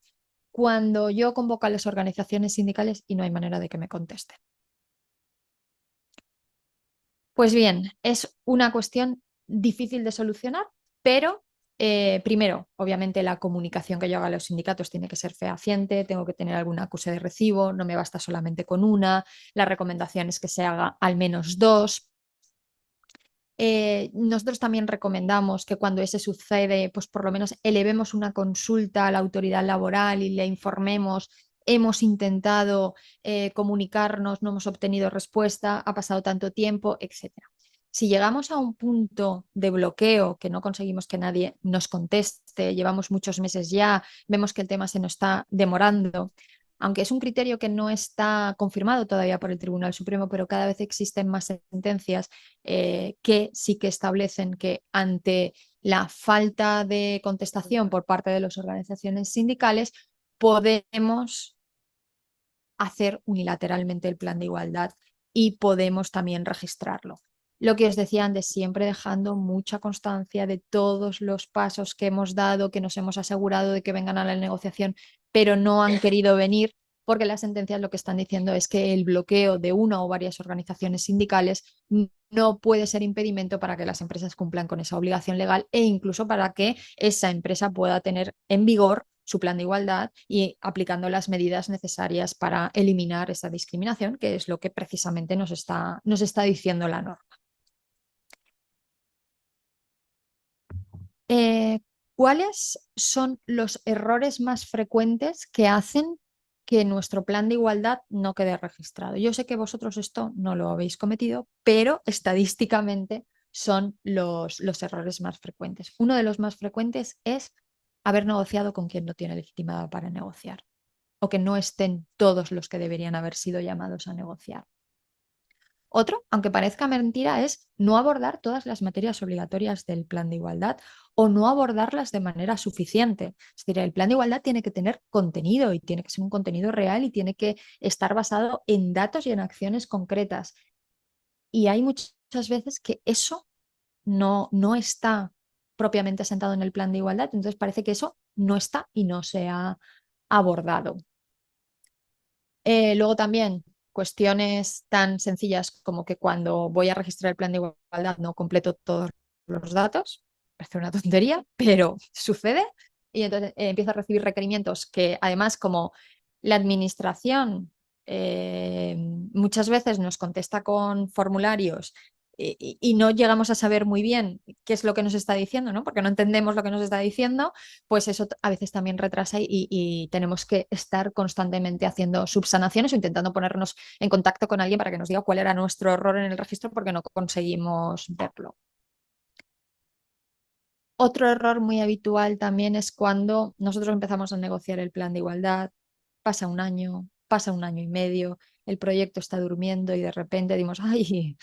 Cuando yo convoco a las organizaciones sindicales y no hay manera de que me contesten. Pues bien, es una cuestión difícil de solucionar, pero primero, obviamente la comunicación que yo haga a los sindicatos tiene que ser fehaciente, tengo que tener algún acuse de recibo, no me basta solamente con una, la recomendación es que se haga al menos dos. Nosotros también recomendamos que cuando ese sucede, pues por lo menos elevemos una consulta a la autoridad laboral y le informemos, hemos intentado comunicarnos, no hemos obtenido respuesta, ha pasado tanto tiempo, etcétera. Si llegamos a un punto de bloqueo que no conseguimos que nadie nos conteste, llevamos muchos meses ya, vemos que el tema se nos está demorando, aunque es un criterio que no está confirmado todavía por el Tribunal Supremo, pero cada vez existen más sentencias que sí que establecen que ante la falta de contestación por parte de las organizaciones sindicales podemos hacer unilateralmente el plan de igualdad y podemos también registrarlo. Lo que os decía antes, siempre dejando mucha constancia de todos los pasos que hemos dado, que nos hemos asegurado de que vengan a la negociación, pero no han querido venir porque las sentencias lo que están diciendo es que el bloqueo de una o varias organizaciones sindicales no puede ser impedimento para que las empresas cumplan con esa obligación legal e incluso para que esa empresa pueda tener en vigor su plan de igualdad y aplicando las medidas necesarias para eliminar esa discriminación, que es lo que precisamente nos está diciendo la norma. ¿Cuáles son los errores más frecuentes que hacen que nuestro plan de igualdad no quede registrado? Yo sé que vosotros esto no lo habéis cometido, pero estadísticamente son los errores más frecuentes. Uno de los más frecuentes es haber negociado con quien no tiene legitimidad para negociar o que no estén todos los que deberían haber sido llamados a negociar. Otro, aunque parezca mentira, es no abordar todas las materias obligatorias del plan de igualdad o no abordarlas de manera suficiente. Es decir, el plan de igualdad tiene que tener contenido y tiene que ser un contenido real y tiene que estar basado en datos y en acciones concretas. Y hay muchas veces que eso no está propiamente sentado en el plan de igualdad, entonces parece que eso no está y no se ha abordado. Luego también cuestiones tan sencillas como que cuando voy a registrar el plan de igualdad no completo todos los datos, parece una tontería, pero sucede, y entonces empiezo a recibir requerimientos que además como la administración muchas veces nos contesta con formularios y no llegamos a saber muy bien qué es lo que nos está diciendo, ¿no? Porque no entendemos lo que nos está diciendo, pues eso a veces también retrasa y tenemos que estar constantemente haciendo subsanaciones o intentando ponernos en contacto con alguien para que nos diga cuál era nuestro error en el registro porque no conseguimos verlo. Otro error muy habitual también es cuando nosotros empezamos a negociar el plan de igualdad, pasa un año y medio, el proyecto está durmiendo y de repente dimos, ay,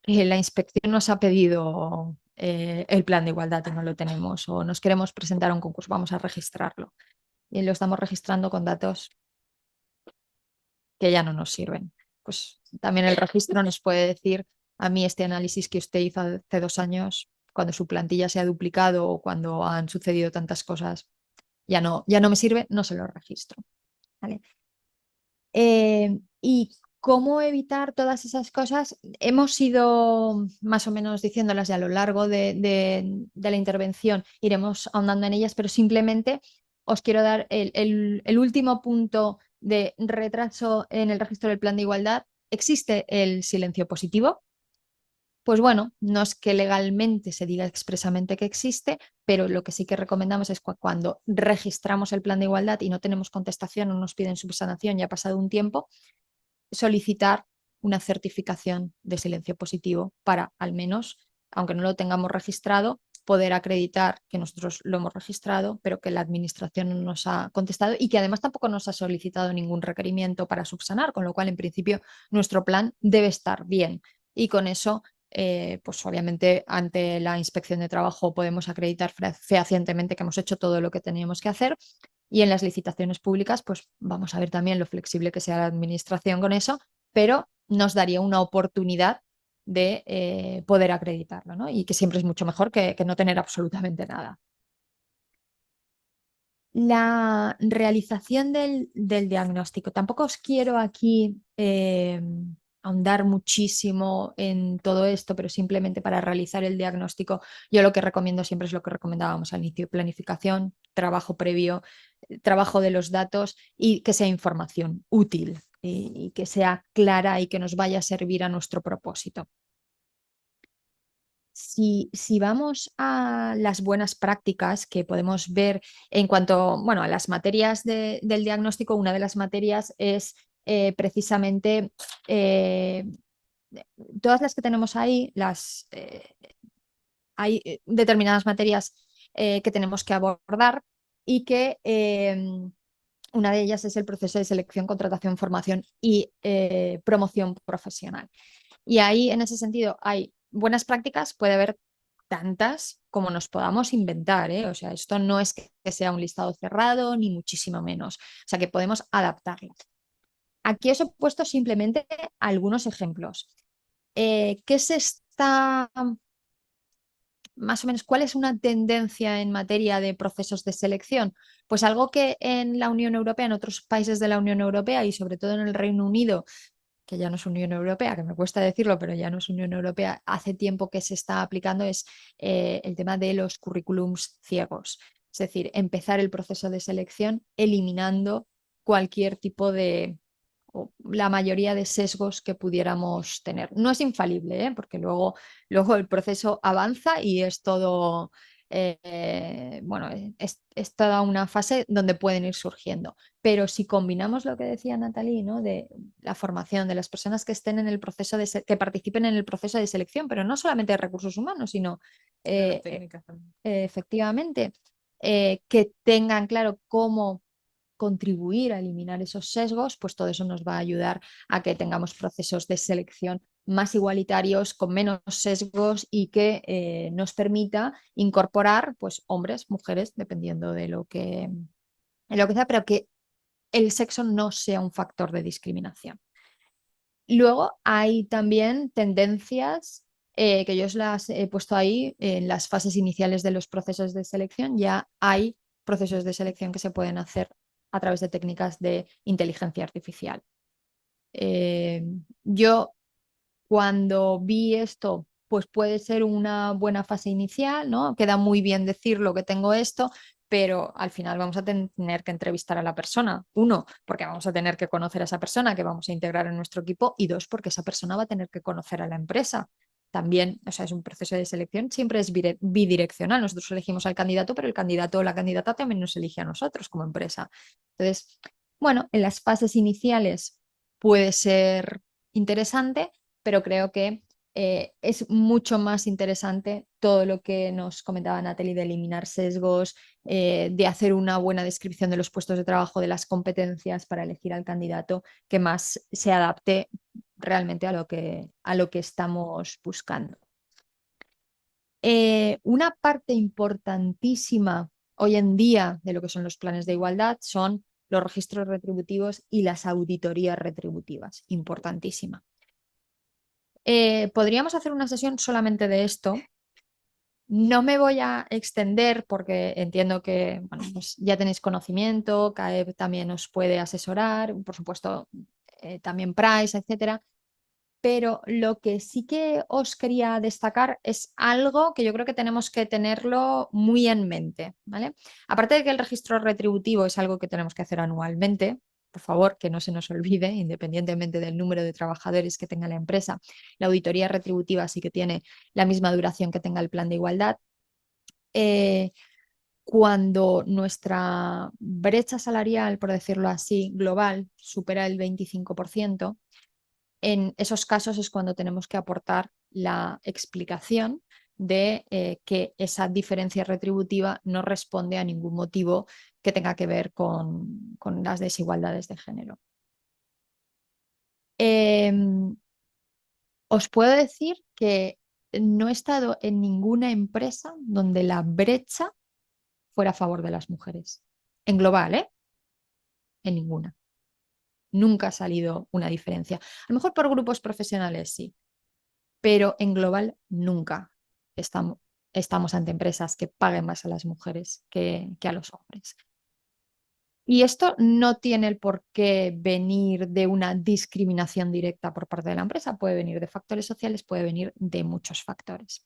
la inspección nos ha pedido el plan de igualdad y no lo tenemos, o nos queremos presentar a un concurso, vamos a registrarlo. Y lo estamos registrando con datos que ya no nos sirven. Pues también el registro nos puede decir, a mí este análisis que usted hizo hace 2 años, cuando su plantilla se ha duplicado o cuando han sucedido tantas cosas, ya no me sirve, no se lo registro. ¿Vale? Y cómo evitar todas esas cosas, hemos ido más o menos diciéndolas ya a lo largo de la intervención, iremos ahondando en ellas, pero simplemente os quiero dar el último punto de retraso en el registro del plan de igualdad. Existe el silencio positivo. Pues bueno, no es que legalmente se diga expresamente que existe, pero lo que sí que recomendamos es cuando registramos el plan de igualdad y no tenemos contestación o nos piden subsanación, ya ha pasado un tiempo, solicitar una certificación de silencio positivo para al menos, aunque no lo tengamos registrado, poder acreditar que nosotros lo hemos registrado, pero que la administración no nos ha contestado y que además tampoco nos ha solicitado ningún requerimiento para subsanar, con lo cual en principio nuestro plan debe estar bien. Y con eso, pues obviamente ante la inspección de trabajo podemos acreditar fehacientemente que hemos hecho todo lo que teníamos que hacer y en las licitaciones públicas, pues vamos a ver también lo flexible que sea la administración con eso, pero nos daría una oportunidad de poder acreditarlo, ¿no? Y que siempre es mucho mejor que no tener absolutamente nada. La realización del diagnóstico. Tampoco os quiero aquí ahondar muchísimo en todo esto, pero simplemente para realizar el diagnóstico, yo lo que recomiendo siempre es lo que recomendábamos al inicio: planificación, trabajo previo, trabajo de los datos y que sea información útil y que sea clara y que nos vaya a servir a nuestro propósito. Si vamos a las buenas prácticas que podemos ver en cuanto, bueno, a las materias del diagnóstico, una de las materias es precisamente eh, todas las que tenemos ahí, hay determinadas materias que tenemos que abordar y que una de ellas es el proceso de selección, contratación, formación y promoción profesional. Y ahí, en ese sentido, hay buenas prácticas, puede haber tantas como nos podamos inventar, ¿eh? O sea, esto no es que sea un listado cerrado, ni muchísimo menos. O sea, que podemos adaptarlas. Aquí os he puesto simplemente algunos ejemplos. ¿Qué se está, más o menos, cuál es una tendencia en materia de procesos de selección? Pues algo que en la Unión Europea, en otros países de la Unión Europea y sobre todo en el Reino Unido, que ya no es Unión Europea, que me cuesta decirlo, pero ya no es Unión Europea, hace tiempo que se está aplicando, es el tema de los currículums ciegos. Es decir, empezar el proceso de selección eliminando cualquier tipo de, o la mayoría de sesgos que pudiéramos tener. No es infalible, ¿eh? Porque luego el proceso avanza y es todo, bueno, es toda una fase donde pueden ir surgiendo. Pero si combinamos lo que decía Natalie, ¿no? De la formación de las personas que estén en el proceso que participen en el proceso de selección, pero no solamente de recursos humanos, sino De las eh, técnicas también. efectivamente que tengan claro cómo contribuir a eliminar esos sesgos, pues todo eso nos va a ayudar a que tengamos procesos de selección más igualitarios, con menos sesgos y que nos permita incorporar pues hombres, mujeres, dependiendo de lo que sea, pero que el sexo no sea un factor de discriminación. Luego hay también tendencias que yo os las he puesto ahí en las fases iniciales de los procesos de selección. Ya hay procesos de selección que se pueden hacer a través de técnicas de inteligencia artificial. Yo cuando vi esto, pues puede ser una buena fase inicial, ¿no? Queda muy bien decirlo que tengo esto, pero al final vamos a tener que entrevistar a la persona. Uno, porque vamos a tener que conocer a esa persona que vamos a integrar en nuestro equipo, y dos, porque esa persona va a tener que conocer a la empresa. También, o sea, es un proceso de selección, siempre es bidireccional. Nosotros elegimos al candidato, pero el candidato o la candidata también nos elige a nosotros como empresa. Entonces, bueno, en las fases iniciales puede ser interesante, pero creo que es mucho más interesante todo lo que nos comentaba Natalie de eliminar sesgos, de hacer una buena descripción de los puestos de trabajo, de las competencias para elegir al candidato que más se adapte realmente a lo que estamos buscando. Una parte importantísima hoy en día de lo que son los planes de igualdad son los registros retributivos y las auditorías retributivas, importantísima. Podríamos hacer una sesión solamente de esto. No me voy a extender porque entiendo que bueno, pues ya tenéis conocimiento, CAEB también os puede asesorar, por supuesto, también Price, etcétera. Pero lo que sí que os quería destacar es algo que yo creo que tenemos que tenerlo muy en mente, ¿vale? Aparte de que el registro retributivo es algo que tenemos que hacer anualmente, por favor, que no se nos olvide, independientemente del número de trabajadores que tenga la empresa, la auditoría retributiva sí que tiene la misma duración que tenga el plan de igualdad. Eh, Cuando nuestra brecha salarial, por decirlo así, global, supera el 25%, en esos casos es cuando tenemos que aportar la explicación de que esa diferencia retributiva no responde a ningún motivo que tenga que ver con las desigualdades de género. Os puedo decir que no he estado en ninguna empresa donde la brecha fuera a favor de las mujeres. En global, ¿eh? En ninguna. Nunca ha salido una diferencia. A lo mejor por grupos profesionales sí, pero en global nunca estamos ante empresas que paguen más a las mujeres que a los hombres. Y esto no tiene el por qué venir de una discriminación directa por parte de la empresa, puede venir de factores sociales, puede venir de muchos factores.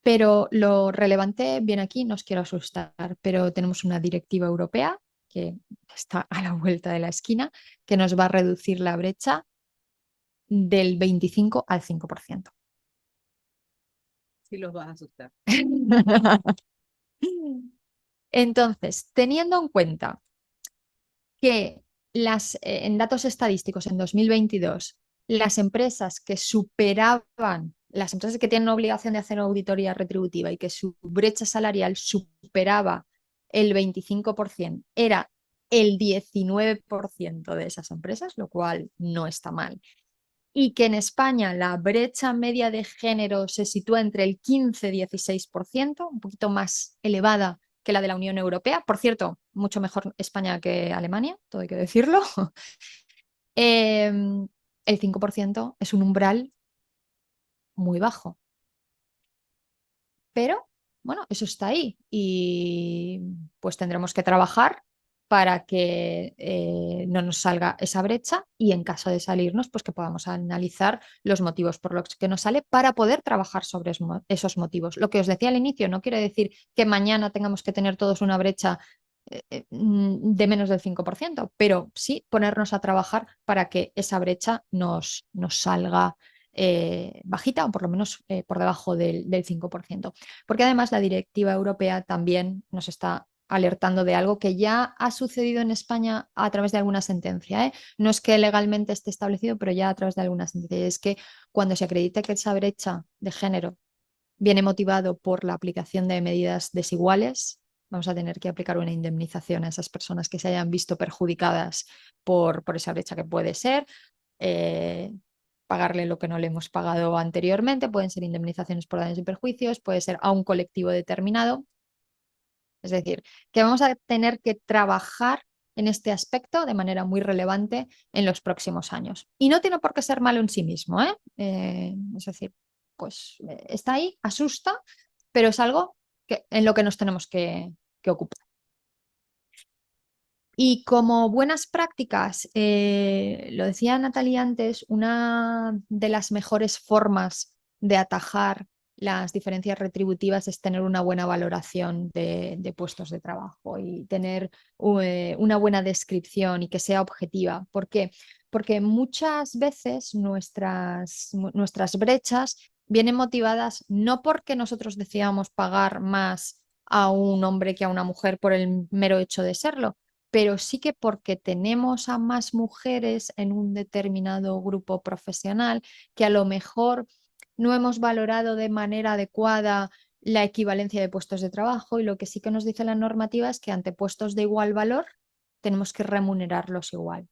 Pero lo relevante viene aquí, no os quiero asustar, pero tenemos una directiva europea que está a la vuelta de la esquina, que nos va a reducir la brecha del 25 al 5%. Sí los vas a asustar. Entonces, teniendo en cuenta que en datos estadísticos en 2022, las empresas que superaban, las empresas que tienen obligación de hacer auditoría retributiva y que su brecha salarial superaba el 25%, era el 19% de esas empresas, lo cual no está mal. Y que en España la brecha media de género se sitúa entre el 15 y 16%, un poquito más elevada que la de la Unión Europea. Por cierto, mucho mejor España que Alemania, todo hay que decirlo. El 5% es un umbral muy bajo. Pero bueno, eso está ahí y pues tendremos que trabajar para que no nos salga esa brecha y en caso de salirnos, pues que podamos analizar los motivos por los que nos sale para poder trabajar sobre esos motivos. Lo que os decía al inicio no quiere decir que mañana tengamos que tener todos una brecha de menos del 5%, pero sí ponernos a trabajar para que esa brecha nos salga bajita o por lo menos por debajo del 5%. Porque además la directiva europea también nos está alertando de algo que ya ha sucedido en España a través de alguna sentencia, ¿eh? No es que legalmente esté establecido, pero ya a través de alguna sentencia. Es que cuando se acredite que esa brecha de género viene motivado por la aplicación de medidas desiguales, vamos a tener que aplicar una indemnización a esas personas que se hayan visto perjudicadas por esa brecha que puede ser. Eh, Pagarle lo que no le hemos pagado anteriormente, pueden ser indemnizaciones por daños y perjuicios, puede ser a un colectivo determinado. Es decir, que vamos a tener que trabajar en este aspecto de manera muy relevante en los próximos años. Y no tiene por qué ser malo en sí mismo, ¿eh? Es decir, pues está ahí, asusta, pero es algo en lo que nos tenemos que ocupar. Y como buenas prácticas, lo decía Natalia antes, una de las mejores formas de atajar las diferencias retributivas es tener una buena valoración de puestos de trabajo y tener una buena descripción y que sea objetiva. ¿Por qué? Porque muchas veces nuestras brechas vienen motivadas no porque nosotros decidamos pagar más a un hombre que a una mujer por el mero hecho de serlo, pero sí que porque tenemos a más mujeres en un determinado grupo profesional que a lo mejor no hemos valorado de manera adecuada la equivalencia de puestos de trabajo, y lo que sí que nos dice la normativa es que ante puestos de igual valor tenemos que remunerarlos igual.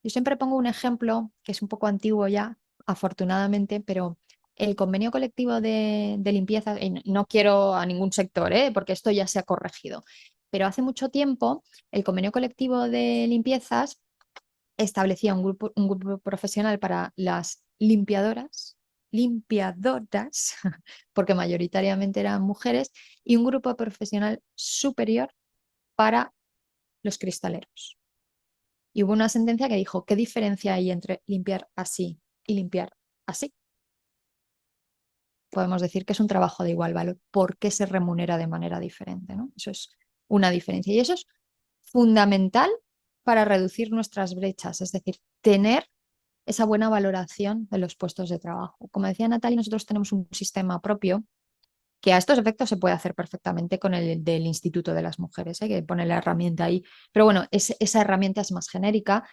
Yo siempre pongo un ejemplo que es un poco antiguo ya, afortunadamente, pero el convenio colectivo de limpieza, y no quiero a ningún sector, porque esto ya se ha corregido, pero hace mucho tiempo el convenio colectivo de limpiezas establecía un grupo profesional para las limpiadoras, porque mayoritariamente eran mujeres, y un grupo profesional superior para los cristaleros. Y hubo una sentencia que dijo, ¿qué diferencia hay entre limpiar así y limpiar así? Podemos decir que es un trabajo de igual valor. ¿Por qué se remunera de manera diferente, ¿no? Eso es una diferencia. Y eso es fundamental para reducir nuestras brechas, es decir, tener esa buena valoración de los puestos de trabajo. Como decía Natalia, nosotros tenemos un sistema propio que a estos efectos se puede hacer perfectamente con el del Instituto de las Mujeres, que pone la herramienta ahí. Pero bueno, esa herramienta es más genérica.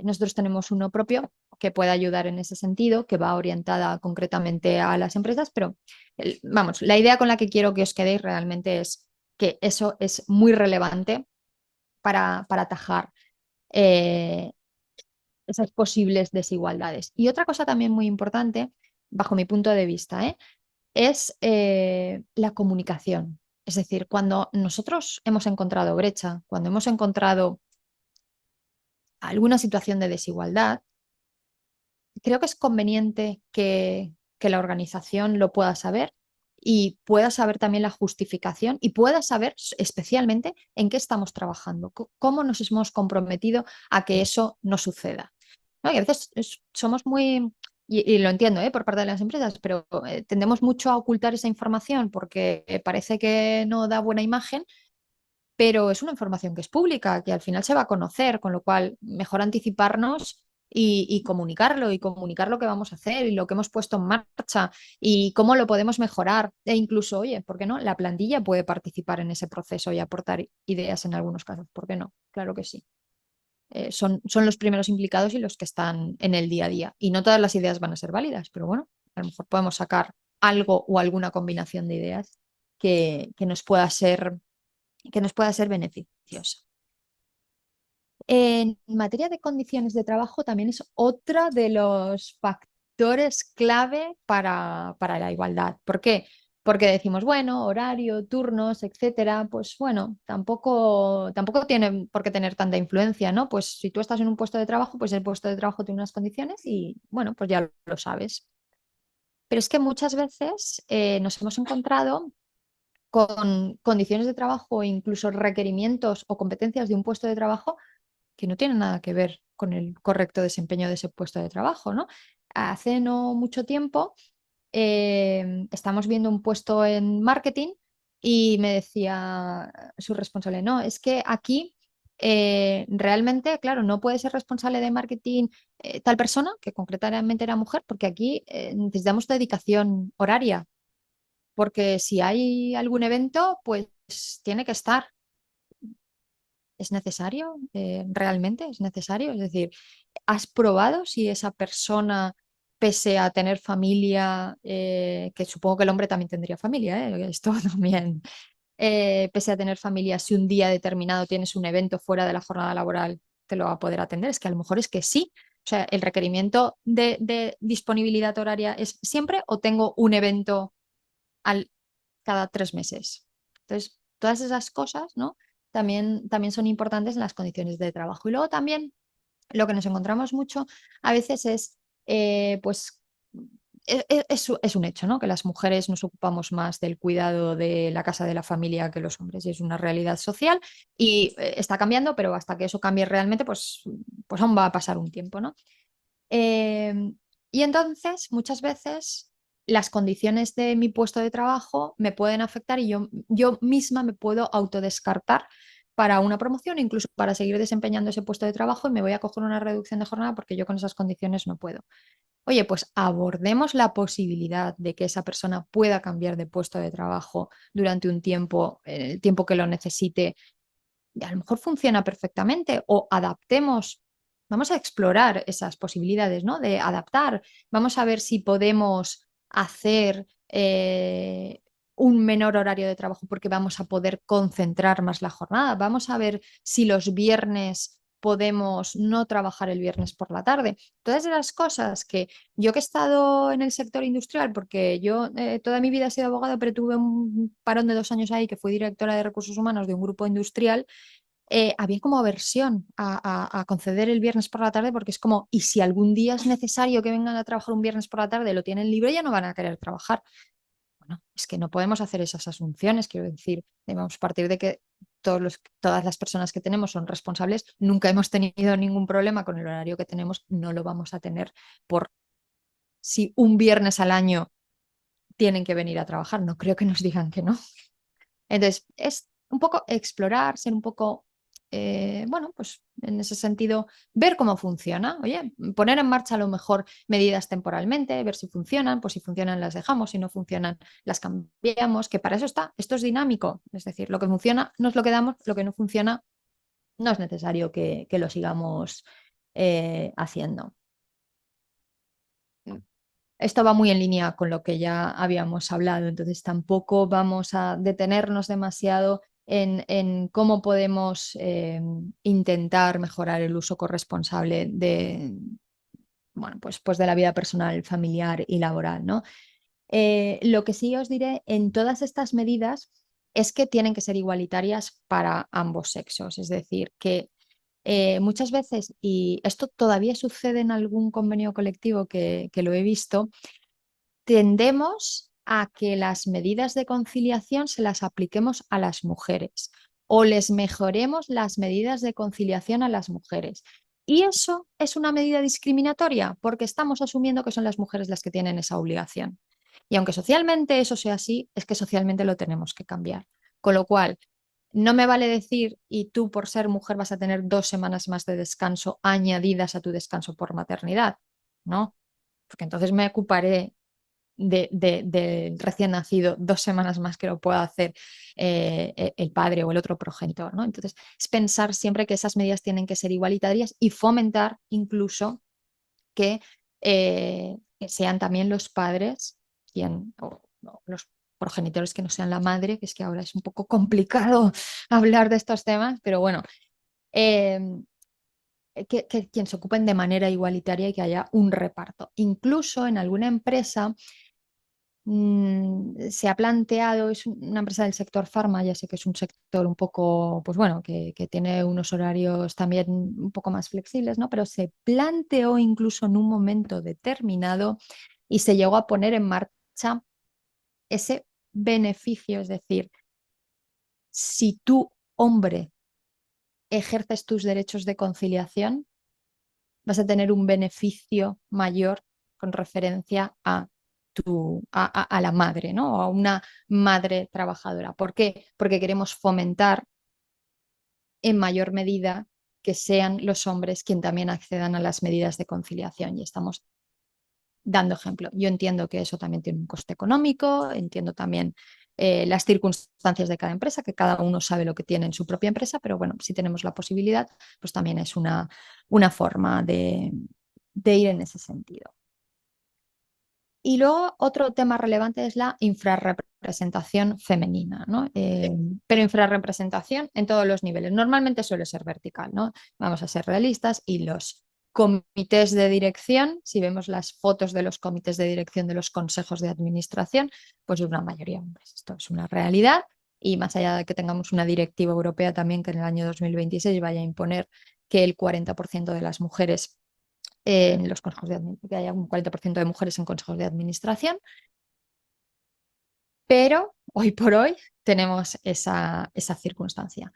Nosotros tenemos uno propio que puede ayudar en ese sentido, que va orientada concretamente a las empresas, pero vamos, la idea con la que quiero que os quedéis realmente es que eso es muy relevante para atajar eh, esas posibles desigualdades. Y otra cosa también muy importante, bajo mi punto de vista, es la comunicación. Es decir, cuando nosotros hemos encontrado brecha, cuando hemos encontrado alguna situación de desigualdad, creo que es conveniente que la organización lo pueda saber y pueda saber también la justificación y pueda saber especialmente en qué estamos trabajando, cómo nos hemos comprometido a que eso no suceda. ¿No? Y a veces somos muy, y lo entiendo, por parte de las empresas, pero tendemos mucho a ocultar esa información porque parece que no da buena imagen, pero es una información que es pública, que al final se va a conocer, con lo cual mejor anticiparnos y comunicar lo que vamos a hacer y lo que hemos puesto en marcha y cómo lo podemos mejorar. E incluso, oye, ¿por qué no? La plantilla puede participar en ese proceso y aportar ideas en algunos casos. ¿Por qué no? Claro que sí. Son los primeros implicados y los que están en el día a día. Y no todas las ideas van a ser válidas, pero bueno, a lo mejor podemos sacar algo o alguna combinación de ideas que nos pueda ser beneficiosa. En materia de condiciones de trabajo también es otra de los factores clave para la igualdad. ¿Por qué? Porque decimos, bueno, horario, turnos, etcétera, pues bueno, tampoco tiene por qué tener tanta influencia, ¿no? Pues si tú estás en un puesto de trabajo, pues el puesto de trabajo tiene unas condiciones y bueno, pues ya lo sabes. Pero es que muchas veces nos hemos encontrado con condiciones de trabajo e incluso requerimientos o competencias de un puesto de trabajo que no tienen nada que ver con el correcto desempeño de ese puesto de trabajo, ¿no? Hace no mucho tiempo estamos viendo un puesto en marketing y me decía su responsable, no, es que aquí realmente, claro, no puede ser responsable de marketing tal persona, que concretamente era mujer, porque aquí necesitamos dedicación horaria, porque si hay algún evento, pues tiene que estar. ¿Es necesario? ¿Realmente es necesario? Es decir, ¿has probado si esa persona, pese a tener familia, que supongo que el hombre también tendría familia, esto también, pese a tener familia, si un día determinado tienes un evento fuera de la jornada laboral, te lo va a poder atender? Es que a lo mejor es que sí. O sea, el requerimiento de disponibilidad horaria es siempre o tengo un evento al, cada 3 meses. Entonces, todas esas cosas, ¿no? También son importantes en las condiciones de trabajo. Y luego también lo que nos encontramos mucho a veces es, pues, es un hecho, ¿no? Que las mujeres nos ocupamos más del cuidado de la casa de la familia que los hombres, y es una realidad social y está cambiando, pero hasta que eso cambie realmente, pues aún va a pasar un tiempo, ¿no? Eh, y entonces, muchas veces, las condiciones de mi puesto de trabajo me pueden afectar y yo misma me puedo autodescartar para una promoción, incluso para seguir desempeñando ese puesto de trabajo y me voy a coger una reducción de jornada porque yo con esas condiciones no puedo. Oye, pues abordemos la posibilidad de que esa persona pueda cambiar de puesto de trabajo durante un tiempo, el tiempo que lo necesite. Y a lo mejor funciona perfectamente o adaptemos, vamos a explorar esas posibilidades, ¿no? De adaptar, vamos a ver si podemos hacer un menor horario de trabajo porque vamos a poder concentrar más la jornada, vamos a ver si los viernes podemos no trabajar el viernes por la tarde. Todas esas cosas que yo que he estado en el sector industrial, porque yo toda mi vida he sido abogada, pero tuve un parón de 2 años ahí que fui directora de recursos humanos de un grupo industrial, había como aversión a conceder el viernes por la tarde porque es como, y si algún día es necesario que vengan a trabajar un viernes por la tarde, lo tienen libre, ya no van a querer trabajar. Bueno, es que no podemos hacer esas asunciones, quiero decir, debemos partir de que todas las personas que tenemos son responsables, nunca hemos tenido ningún problema con el horario que tenemos, no lo vamos a tener por si un viernes al año tienen que venir a trabajar, no creo que nos digan que no. Entonces, es un poco explorar, ser un poco, bueno, pues en ese sentido, ver cómo funciona. Oye, poner en marcha a lo mejor medidas temporalmente, ver si funcionan, pues si funcionan las dejamos, si no funcionan las cambiamos, que para eso está, esto es dinámico. Es decir, lo que funciona nos lo quedamos, lo que no funciona no es necesario que lo sigamos haciendo. Esto va muy en línea con lo que ya habíamos hablado, entonces tampoco vamos a detenernos demasiado en cómo podemos intentar mejorar el uso corresponsable de, bueno, pues de la vida personal, familiar y laboral, ¿no? Lo que sí os diré en todas estas medidas es que tienen que ser igualitarias para ambos sexos, es decir, que muchas veces, y esto todavía sucede en algún convenio colectivo que lo he visto, tendemos a que las medidas de conciliación se las apliquemos a las mujeres o les mejoremos las medidas de conciliación a las mujeres. Y eso es una medida discriminatoria porque estamos asumiendo que son las mujeres las que tienen esa obligación. Y aunque socialmente eso sea así, es que socialmente lo tenemos que cambiar. Con lo cual, no me vale decir, y tú por ser mujer vas a tener 2 semanas más de descanso añadidas a tu descanso por maternidad. No, porque entonces me ocuparé del recién nacido 2 semanas más que lo pueda hacer el padre o el otro progenitor, ¿no? Entonces, es pensar siempre que esas medidas tienen que ser igualitarias y fomentar incluso que sean también los padres o los progenitores que no sean la madre, que es que ahora es un poco complicado hablar de estos temas, pero bueno, eh, que quien se ocupen de manera igualitaria y que haya un reparto. Incluso en alguna empresa se ha planteado, es una empresa del sector farma, ya sé que es un sector un poco, pues bueno, que tiene unos horarios también un poco más flexibles, ¿no? Pero se planteó incluso en un momento determinado y se llegó a poner en marcha ese beneficio, es decir, si tú, hombre, ejerces tus derechos de conciliación, vas a tener un beneficio mayor con referencia a la madre, ¿no? O a una madre trabajadora. ¿Por qué? Porque queremos fomentar en mayor medida que sean los hombres quienes también accedan a las medidas de conciliación y estamos dando ejemplo. Yo entiendo que eso también tiene un coste económico, entiendo también las circunstancias de cada empresa, que cada uno sabe lo que tiene en su propia empresa, pero bueno, si tenemos la posibilidad, pues también es una forma de ir en ese sentido. Y luego otro tema relevante es la infrarrepresentación femenina, ¿no? Pero infrarrepresentación en todos los niveles. Normalmente suele ser vertical, ¿no? Vamos a ser realistas y los comités de dirección, si vemos las fotos de los comités de dirección de los consejos de administración, pues es una mayoría hombres. Esto es una realidad y más allá de que tengamos una directiva europea también que en el año 2026 vaya a imponer que el 40% de las mujeres en los consejos que haya un 40% de mujeres en consejos de administración, pero hoy por hoy tenemos esa circunstancia.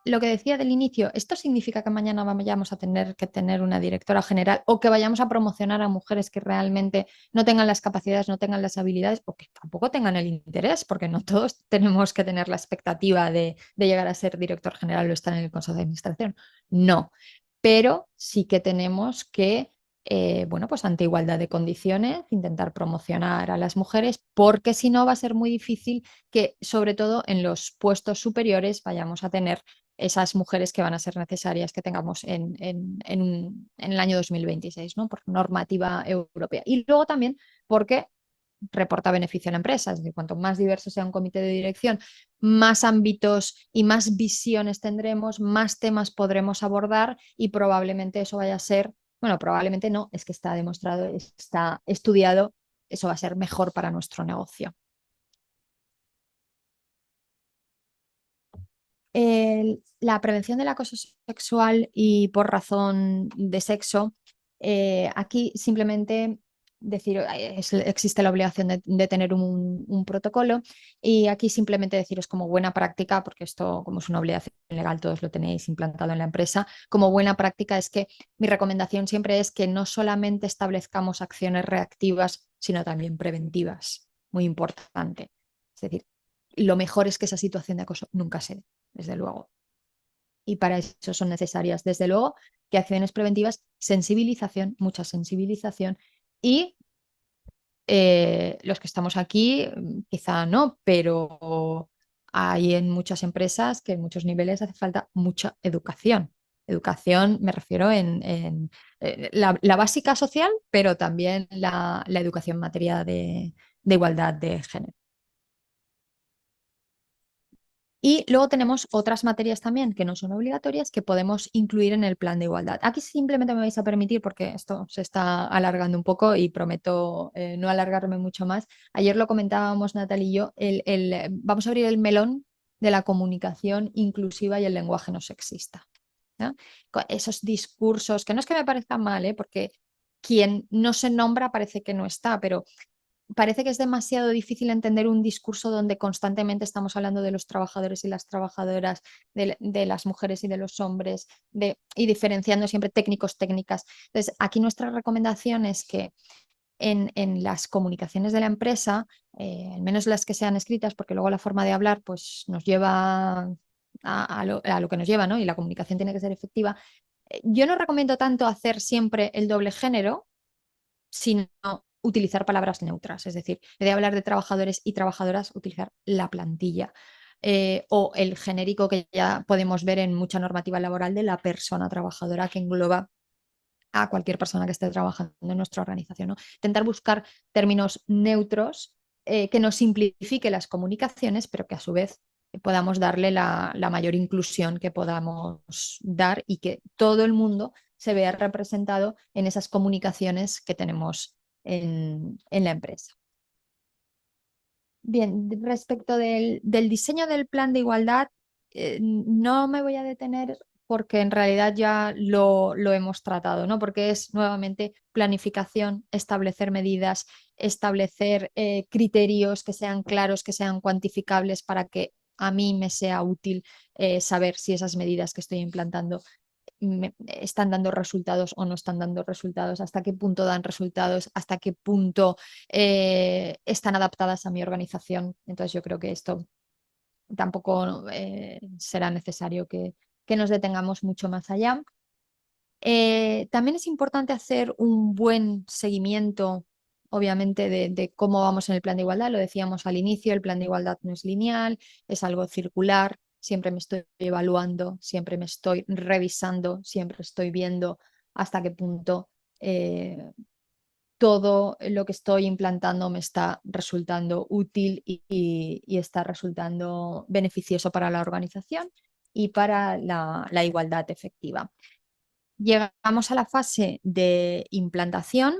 Lo que decía del inicio, ¿esto significa que mañana vayamos a tener que tener una directora general o que vayamos a promocionar a mujeres que realmente no tengan las capacidades, no tengan las habilidades o que tampoco tengan el interés? Porque no todos tenemos que tener la expectativa de llegar a ser director general o estar en el consejo de administración. No, pero sí que tenemos que, bueno, pues ante igualdad de condiciones, intentar promocionar a las mujeres, porque si no va a ser muy difícil que, sobre todo en los puestos superiores, vayamos a tener esas mujeres que van a ser necesarias que tengamos en el año 2026, ¿no? Por normativa europea. Y luego también porque reporta beneficio a la empresa, es decir, cuanto más diverso sea un comité de dirección, más ámbitos y más visiones tendremos, más temas podremos abordar y probablemente eso vaya a ser, bueno, probablemente no, es que está demostrado, está estudiado, eso va a ser mejor para nuestro negocio. La prevención del acoso sexual y por razón de sexo, aquí simplemente decir, existe la obligación de tener un protocolo y aquí simplemente deciros como buena práctica, porque esto como es una obligación legal, todos lo tenéis implantado en la empresa, como buena práctica es que mi recomendación siempre es que no solamente establezcamos acciones reactivas, sino también preventivas, muy importante. Es decir, lo mejor es que esa situación de acoso nunca se dé, desde luego. Y para eso son necesarias, desde luego, que acciones preventivas, sensibilización, mucha sensibilización y los que estamos aquí, quizá no, pero hay en muchas empresas que en muchos niveles hace falta mucha educación. Educación, me refiero la básica social, pero también la educación en materia de igualdad de género. Y luego tenemos otras materias también que no son obligatorias que podemos incluir en el plan de igualdad. Aquí simplemente me vais a permitir, porque esto se está alargando un poco y prometo no alargarme mucho más. Ayer lo comentábamos Natalia y yo, vamos a abrir el melón de la comunicación inclusiva y el lenguaje no sexista, ¿no? Esos discursos, que no es que me parezcan mal, porque quien no se nombra parece que no está, pero parece que es demasiado difícil entender un discurso donde constantemente estamos hablando de los trabajadores y las trabajadoras, de las mujeres y de los hombres, y diferenciando siempre técnicos, técnicas. Entonces, aquí nuestra recomendación es que en las comunicaciones de la empresa, al menos las que sean escritas, porque luego la forma de hablar pues, nos lleva a lo que nos lleva, ¿no? Y la comunicación tiene que ser efectiva. Yo no recomiendo tanto hacer siempre el doble género, sino utilizar palabras neutras, es decir, de hablar de trabajadores y trabajadoras, utilizar la plantilla. O el genérico que ya podemos ver en mucha normativa laboral de la persona trabajadora que engloba a cualquier persona que esté trabajando en nuestra organización, ¿no? Intentar buscar términos neutros que nos simplifique las comunicaciones, pero que a su vez podamos darle la mayor inclusión que podamos dar y que todo el mundo se vea representado en esas comunicaciones que tenemos en la empresa. Bien, respecto del diseño del plan de igualdad, no me voy a detener porque en realidad ya lo hemos tratado, ¿no? Porque es nuevamente planificación, establecer medidas, establecer criterios que sean claros, que sean cuantificables para que a mí me sea útil saber si esas medidas que estoy implantando están dando resultados o no están dando resultados, hasta qué punto dan resultados, hasta qué punto están adaptadas a mi organización. Entonces yo creo que esto tampoco será necesario que nos detengamos mucho más allá. También es importante hacer un buen seguimiento, obviamente, de cómo vamos en el plan de igualdad. Lo decíamos al inicio, el plan de igualdad no es lineal, es algo circular. Siempre me estoy evaluando, siempre me estoy revisando, siempre estoy viendo hasta qué punto todo lo que estoy implantando me está resultando útil y está resultando beneficioso para la organización y para la igualdad efectiva. Llegamos a la fase de implantación,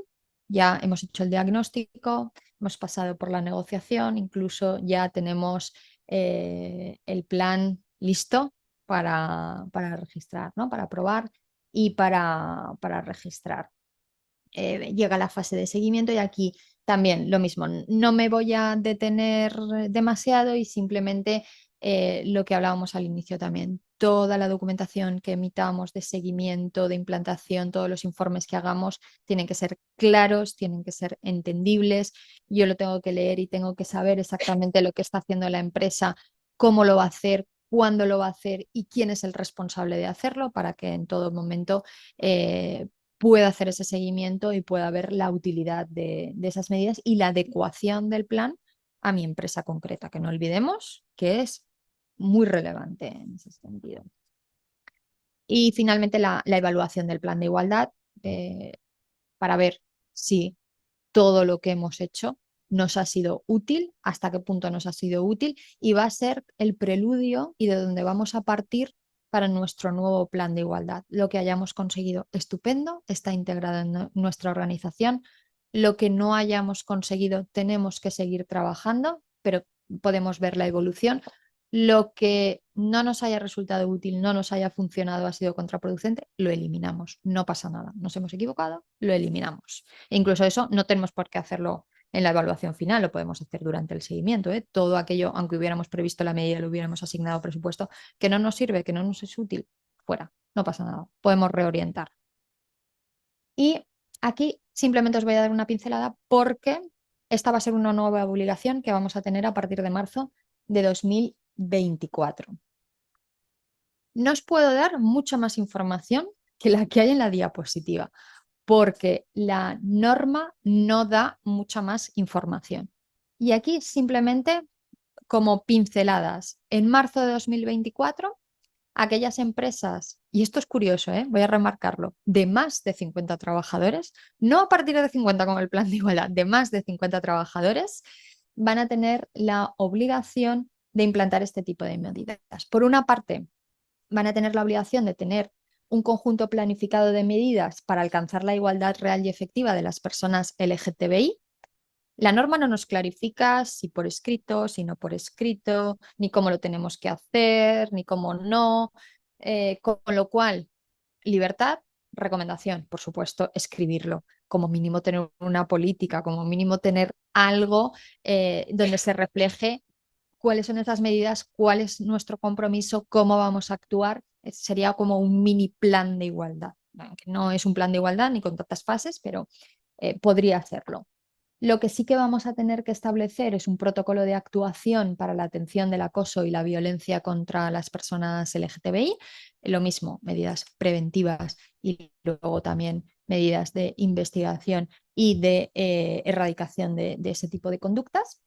ya hemos hecho el diagnóstico, hemos pasado por la negociación, incluso ya tenemos el plan listo para registrar, ¿no? Para aprobar. y para registrar. Llega la fase de seguimiento y aquí también lo mismo. No me voy a detener demasiado y simplemente lo que hablábamos al inicio también. Toda la documentación que emitamos de seguimiento, de implantación, todos los informes que hagamos tienen que ser claros, tienen que ser entendibles. Yo lo tengo que leer y tengo que saber exactamente lo que está haciendo la empresa, cómo lo va a hacer, cuándo lo va a hacer y quién es el responsable de hacerlo para que en todo momento pueda hacer ese seguimiento y pueda ver la utilidad de esas medidas y la adecuación del plan a mi empresa concreta, que no olvidemos que es muy relevante en ese sentido. Y finalmente la evaluación del plan de igualdad eh, para ver si todo lo que hemos hecho nos ha sido útil, hasta qué punto nos ha sido útil y va a ser el preludio y de donde vamos a partir para nuestro nuevo plan de igualdad. Lo que hayamos conseguido, estupendo, está integrado en nuestra organización. Lo que no hayamos conseguido, tenemos que seguir trabajando, pero podemos ver la evolución. Lo que no nos haya resultado útil, no nos haya funcionado, ha sido contraproducente, lo eliminamos. No pasa nada. Nos hemos equivocado, lo eliminamos. E incluso eso no tenemos por qué hacerlo en la evaluación final, lo podemos hacer durante el seguimiento. Todo aquello, aunque hubiéramos previsto la medida, lo hubiéramos asignado presupuesto, que no nos sirve, que no nos es útil, fuera, no pasa nada. Podemos reorientar. Y aquí simplemente os voy a dar una pincelada porque esta va a ser una nueva obligación que vamos a tener a partir de marzo de 2024. No os puedo dar mucha más información que la que hay en la diapositiva, porque la norma no da mucha más información. Y aquí simplemente como pinceladas, en marzo de 2024, aquellas empresas, y esto es curioso, voy a remarcarlo, de más de 50 trabajadores, no a partir de 50 con el plan de igualdad, de más de 50 trabajadores, van a tener la obligación de implantar este tipo de medidas. Por una parte, van a tener la obligación de tener un conjunto planificado de medidas para alcanzar la igualdad real y efectiva de las personas LGTBI. La norma no nos clarifica si por escrito, si no por escrito, ni cómo lo tenemos que hacer, ni cómo no, con lo cual, libertad, recomendación, por supuesto, escribirlo, como mínimo tener una política, como mínimo tener algo donde se refleje cuáles son esas medidas, cuál es nuestro compromiso, cómo vamos a actuar. Sería como un mini plan de igualdad, que no es un plan de igualdad ni con tantas fases, pero podría hacerlo. Lo que sí que vamos a tener que establecer es un protocolo de actuación para la atención del acoso y la violencia contra las personas LGTBI. Lo mismo, medidas preventivas y luego también medidas de investigación y de erradicación de ese tipo de conductas.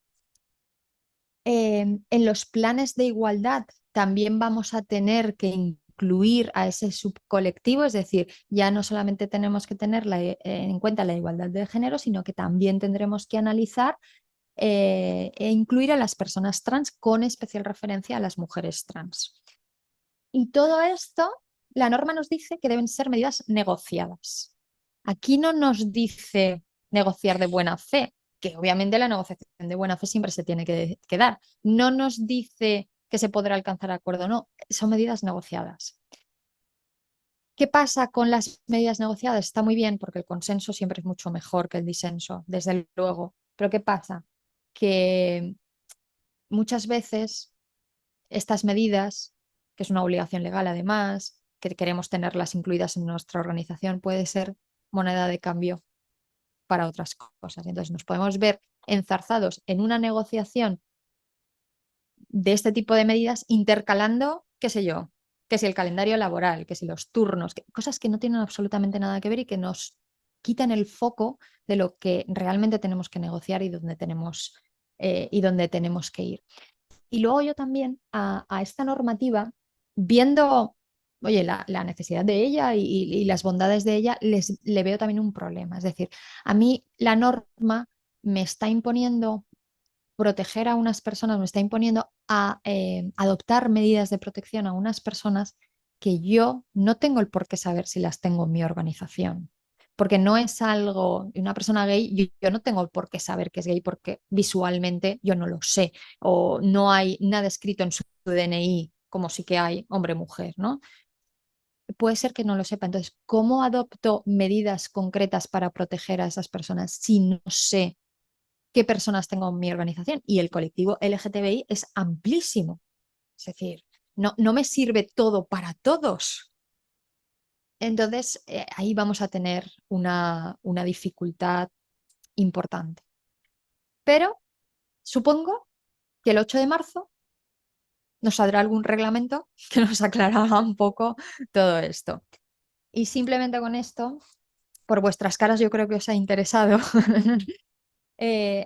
En los planes de igualdad también vamos a tener que incluir a ese subcolectivo, es decir, ya no solamente tenemos que tener en cuenta la igualdad de género, sino que también tendremos que analizar e incluir a las personas trans con especial referencia a las mujeres trans. Y todo esto, la norma nos dice que deben ser medidas negociadas. Aquí no nos dice negociar de buena fe, que obviamente la negociación de buena fe siempre se tiene que dar. No nos dice que se podrá alcanzar acuerdo, no, son medidas negociadas. ¿Qué pasa con las medidas negociadas? Está muy bien porque el consenso siempre es mucho mejor que el disenso, desde luego. Pero ¿qué pasa? Que muchas veces estas medidas, que es una obligación legal además, que queremos tenerlas incluidas en nuestra organización, puede ser moneda de cambio para otras cosas. Entonces nos podemos ver enzarzados en una negociación de este tipo de medidas intercalando, qué sé yo, que si el calendario laboral, que si los turnos, cosas que no tienen absolutamente nada que ver y que nos quitan el foco de lo que realmente tenemos que negociar y donde tenemos que ir. Y luego yo también a esta normativa, viendo, oye, la necesidad de ella y las bondades de ella, le veo también un problema. Es decir, a mí la norma me está imponiendo proteger a unas personas, me está imponiendo a adoptar medidas de protección a unas personas que yo no tengo el por qué saber si las tengo en mi organización. Porque no es algo, una persona gay, yo no tengo el por qué saber que es gay porque visualmente yo no lo sé o no hay nada escrito en su DNI como sí que hay hombre-mujer, ¿no? puede ser que no lo sepa. Entonces, ¿cómo adopto medidas concretas para proteger a esas personas si no sé qué personas tengo en mi organización? Y el colectivo LGTBI es amplísimo. Es decir, no me sirve todo para todos. Entonces, ahí vamos a tener una dificultad importante. Pero supongo que el 8 de marzo nos saldrá algún reglamento que nos aclarará un poco todo esto. Y simplemente con esto, por vuestras caras yo creo que os ha interesado.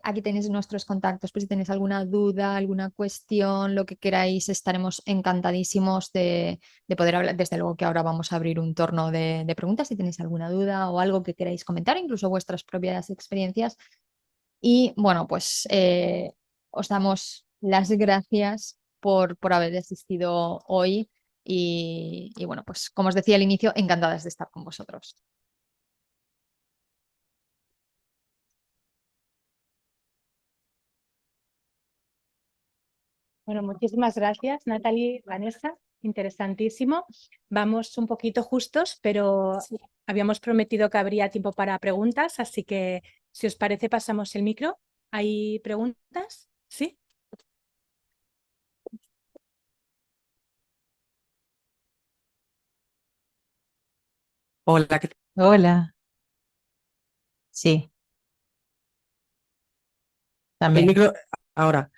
Aquí tenéis nuestros contactos, pues si tenéis alguna duda, alguna cuestión, lo que queráis, estaremos encantadísimos de poder hablar. Desde luego que ahora vamos a abrir un torno de preguntas si tenéis alguna duda o algo que queráis comentar, incluso vuestras propias experiencias. Y bueno, pues os damos las gracias por haber asistido hoy y bueno, pues como os decía al inicio, encantadas de estar con vosotros. Bueno, muchísimas gracias, Natalie, Vanessa. Interesantísimo. Vamos un poquito justos, pero Sí. habíamos prometido que habría tiempo para preguntas, así que si os parece pasamos el micro. ¿Hay preguntas? ¿Sí? Hola, Hola, sí, el también. micro ahora.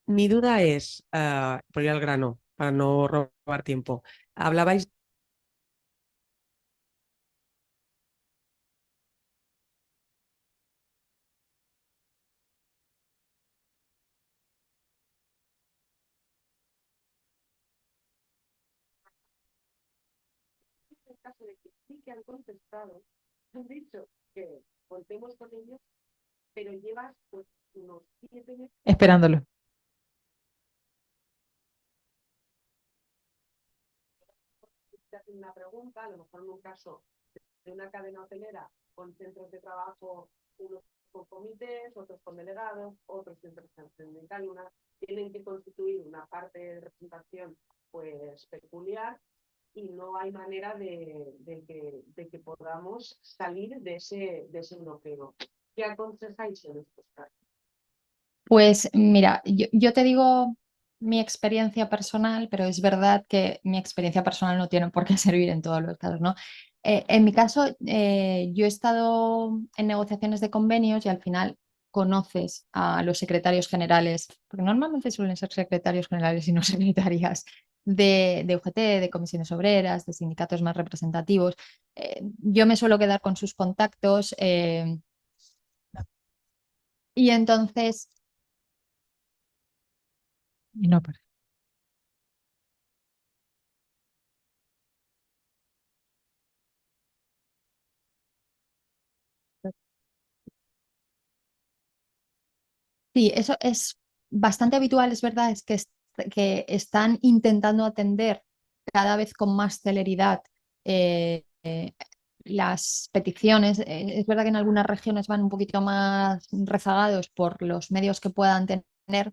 Mi duda es, por ir al grano, para no robar tiempo. Hablabais en caso de que sí que han contestado, han dicho que volvemos con ellos, pero llevas pues unos 7 meses. Esperándolo. Te hacen una pregunta, a lo mejor en un caso de una cadena hotelera con centros de trabajo, unos con comités, otros con delegados, otros sin representación sindical, tienen que constituir una parte de representación pues peculiar y no hay manera de que podamos salir de ese bloqueo. ¿Qué aconsejáis en estos casos? Pues mira, yo te digo mi experiencia personal, pero es verdad que mi experiencia personal no tiene por qué servir en todos los casos, ¿no? En mi caso, yo he estado en negociaciones de convenios y al final conoces a los secretarios generales, porque normalmente suelen ser secretarios generales y no secretarias de UGT, de comisiones obreras, de sindicatos más representativos. Yo me suelo quedar con sus contactos y entonces... Y no, pero- Sí, eso es bastante habitual, es verdad, es que están intentando atender cada vez con más celeridad las peticiones. Es verdad que en algunas regiones van un poquito más rezagados por los medios que puedan tener.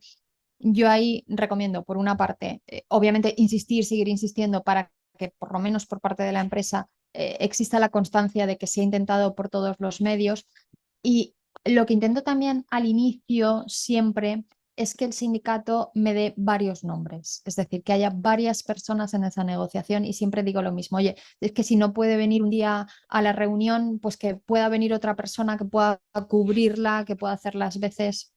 Yo ahí recomiendo, por una parte, obviamente insistir, seguir insistiendo para que por lo menos por parte de la empresa exista la constancia de que se ha intentado por todos los medios. Y lo que intento también al inicio siempre es que el sindicato me dé varios nombres, es decir, que haya varias personas en esa negociación y siempre digo lo mismo, oye, es que si no puede venir un día a la reunión, pues que pueda venir otra persona que pueda cubrirla, que pueda hacer las veces.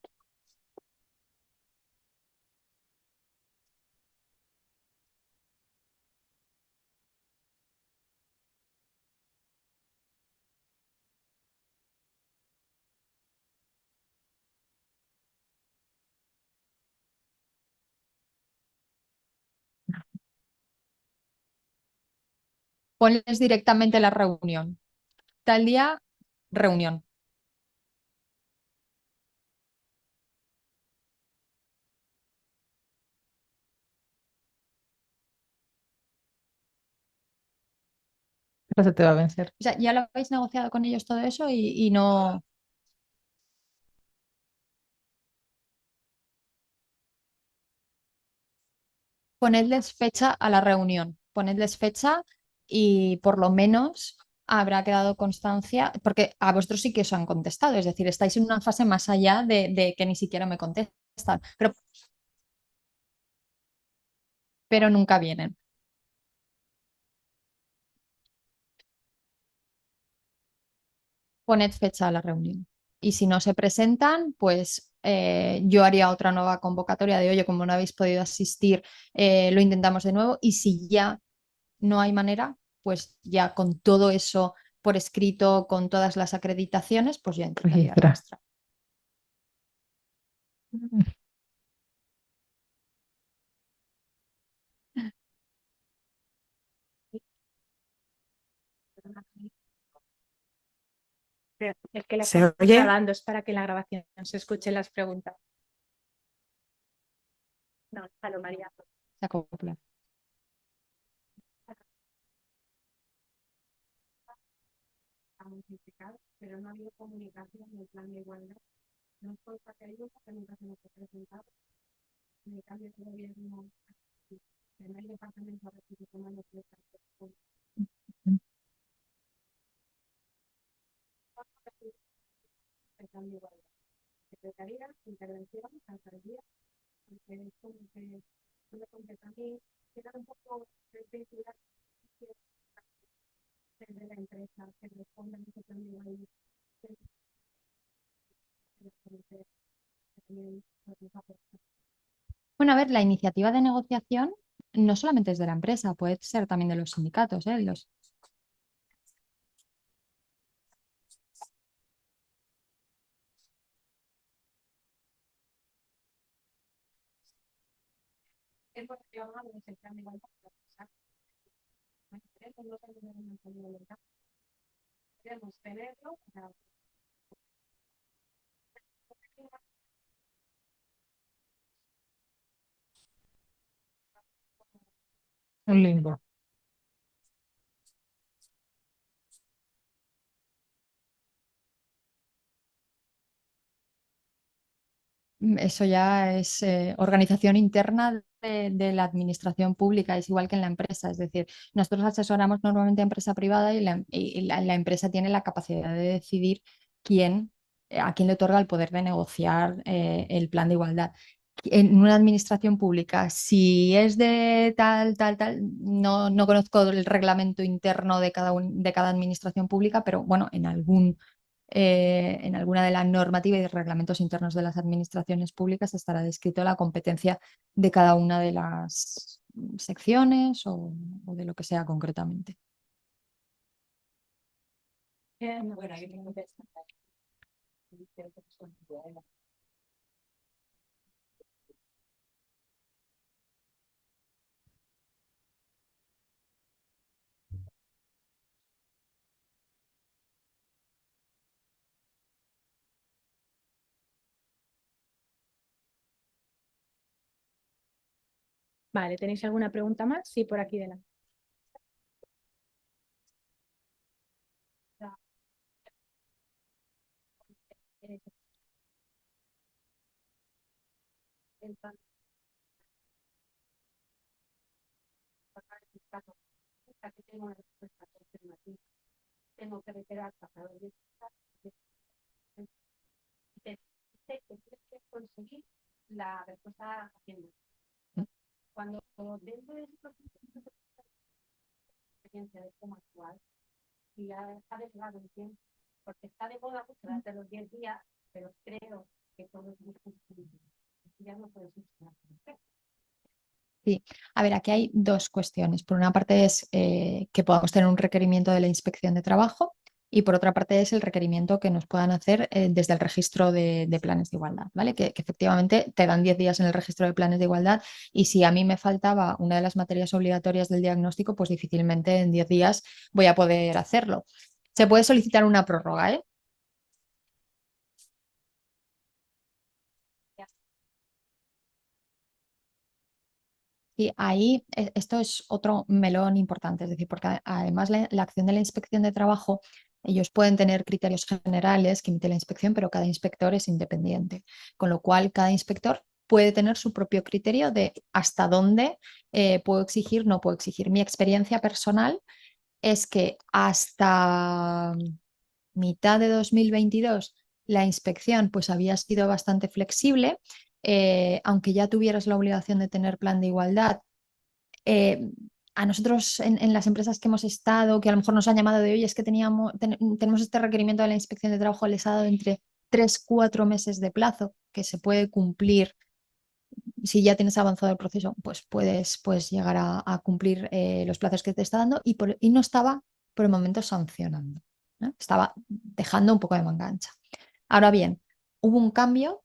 Ponles directamente la reunión. Tal día, reunión. pero se te va a vencer. O sea, ya lo habéis negociado con ellos todo eso y no ponedles fecha a la reunión. Ponedles fecha y por lo menos habrá quedado constancia, porque a vosotros sí que os han contestado, es decir, estáis en una fase más allá de que ni siquiera me contestan, pero nunca vienen. Poned fecha a la reunión. Y si no se presentan, pues yo haría otra nueva convocatoria de, oye, como no habéis podido asistir, lo intentamos de nuevo. Y si ya no hay manera, pues ya con todo eso por escrito, con todas las acreditaciones, pues ya intentaría Registra. registrar. El que la ¿Se está oye? grabando es para que en la grabación se escuchen las preguntas. No, déjalo, María. Se acopla. Estamos implicados, pero no ha habido comunicación en el plan de igualdad. No es culpa que hay uno que nunca se nos ha presentado. En el cambio de gobierno, en el departamento de recursos humanos de el plan de igualdad. Secretaría, intervención, alcaldía, porque es como que no me contesta a mí, queda un poco vinculado de la empresa que responde a ese plan de igualdad. Bueno, a ver, la iniciativa de negociación no solamente es de la empresa, puede ser también de los sindicatos, ¿eh? Es lo que yo hago es el plan de igualdad. No tenemos un plan de igualdad. Queremos tenerlo para Un limbo. Eso ya es organización interna de la administración pública, es igual que en la empresa. Es decir, nosotros asesoramos normalmente a empresa privada y la empresa tiene la capacidad de decidir a quién le otorga el poder de negociar el plan de igualdad. En una administración pública, si es de tal, no conozco el reglamento interno de cada administración pública, pero bueno, en alguna de las normativas y reglamentos internos de las administraciones públicas estará descrito la competencia de cada una de las secciones o de lo que sea concretamente. Bueno, yo tengo que Vale, ¿tenéis alguna pregunta más? Sí, por aquí delante. que tengo una respuesta alternativa. Tengo que reiterar pasado de que tienes que conseguir la respuesta haciendo. Cuando dentro de ese proceso de experiencia de cómo actuar, y ya está desvelado el tiempo, porque está de moda mucho de los 10 días, pero creo que todo es muy justo. Ya no puedes funcionar. Sí, a ver, aquí hay dos cuestiones. Por una parte es que podamos tener un requerimiento de la inspección de trabajo y por otra parte es el requerimiento que nos puedan hacer desde el registro de planes de igualdad, ¿vale? Que efectivamente te dan 10 días en el registro de planes de igualdad y si a mí me faltaba una de las materias obligatorias del diagnóstico, pues difícilmente en 10 días voy a poder hacerlo. Se puede solicitar una prórroga, ¿eh? Y ahí esto es otro melón importante, es decir, porque además la acción de la inspección de trabajo, ellos pueden tener criterios generales que emite la inspección, pero cada inspector es independiente, con lo cual cada inspector puede tener su propio criterio de hasta dónde puedo exigir, no puedo exigir. Mi experiencia personal es que hasta mitad de 2022 la inspección pues había sido bastante flexible, aunque ya tuvieras la obligación de tener plan de igualdad. A nosotros en las empresas que hemos estado, que a lo mejor nos han llamado de hoy, es que tenemos este requerimiento de la inspección de trabajo, les ha dado entre 3-4 meses de plazo que se puede cumplir. Si ya tienes avanzado el proceso, pues puedes llegar a cumplir los plazos que te está dando y no estaba por el momento sancionando, ¿no? Estaba dejando un poco de manga ancha. Ahora bien, hubo un cambio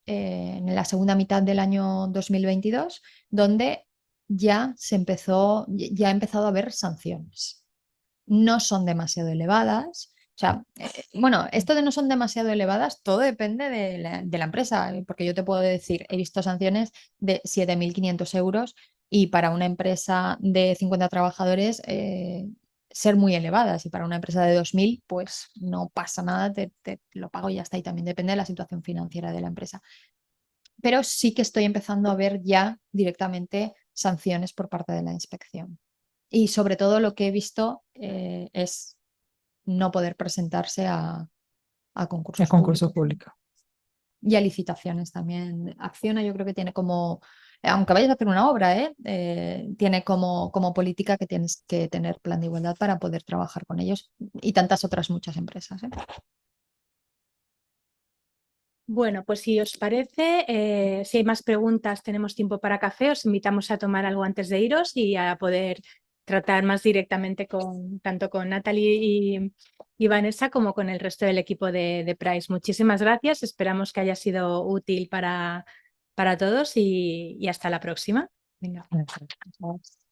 en la segunda mitad del año 2022 donde ya ha empezado a haber sanciones. No son demasiado elevadas. O sea, bueno, esto de no son demasiado elevadas, todo depende de la empresa, porque yo te puedo decir, he visto sanciones de 7.500 euros y para una empresa de 50 trabajadores ser muy elevadas, y para una empresa de 2.000 pues no pasa nada, te lo pago y ya está, y también depende de la situación financiera de la empresa. Pero sí que estoy empezando a ver ya directamente sanciones por parte de la inspección. Y sobre todo lo que he visto es no poder presentarse a concursos El concurso públicos público. y a licitaciones también. Acciona yo creo que tiene como, aunque vayas a hacer una obra, tiene como política que tienes que tener plan de igualdad para poder trabajar con ellos, y tantas otras muchas empresas. Bueno, pues si os parece, si hay más preguntas, tenemos tiempo para café. Os invitamos a tomar algo antes de iros y a poder tratar más directamente tanto con Natalie y Vanessa como con el resto del equipo de Price. Muchísimas gracias. Esperamos que haya sido útil para todos y hasta la próxima. Venga. Gracias.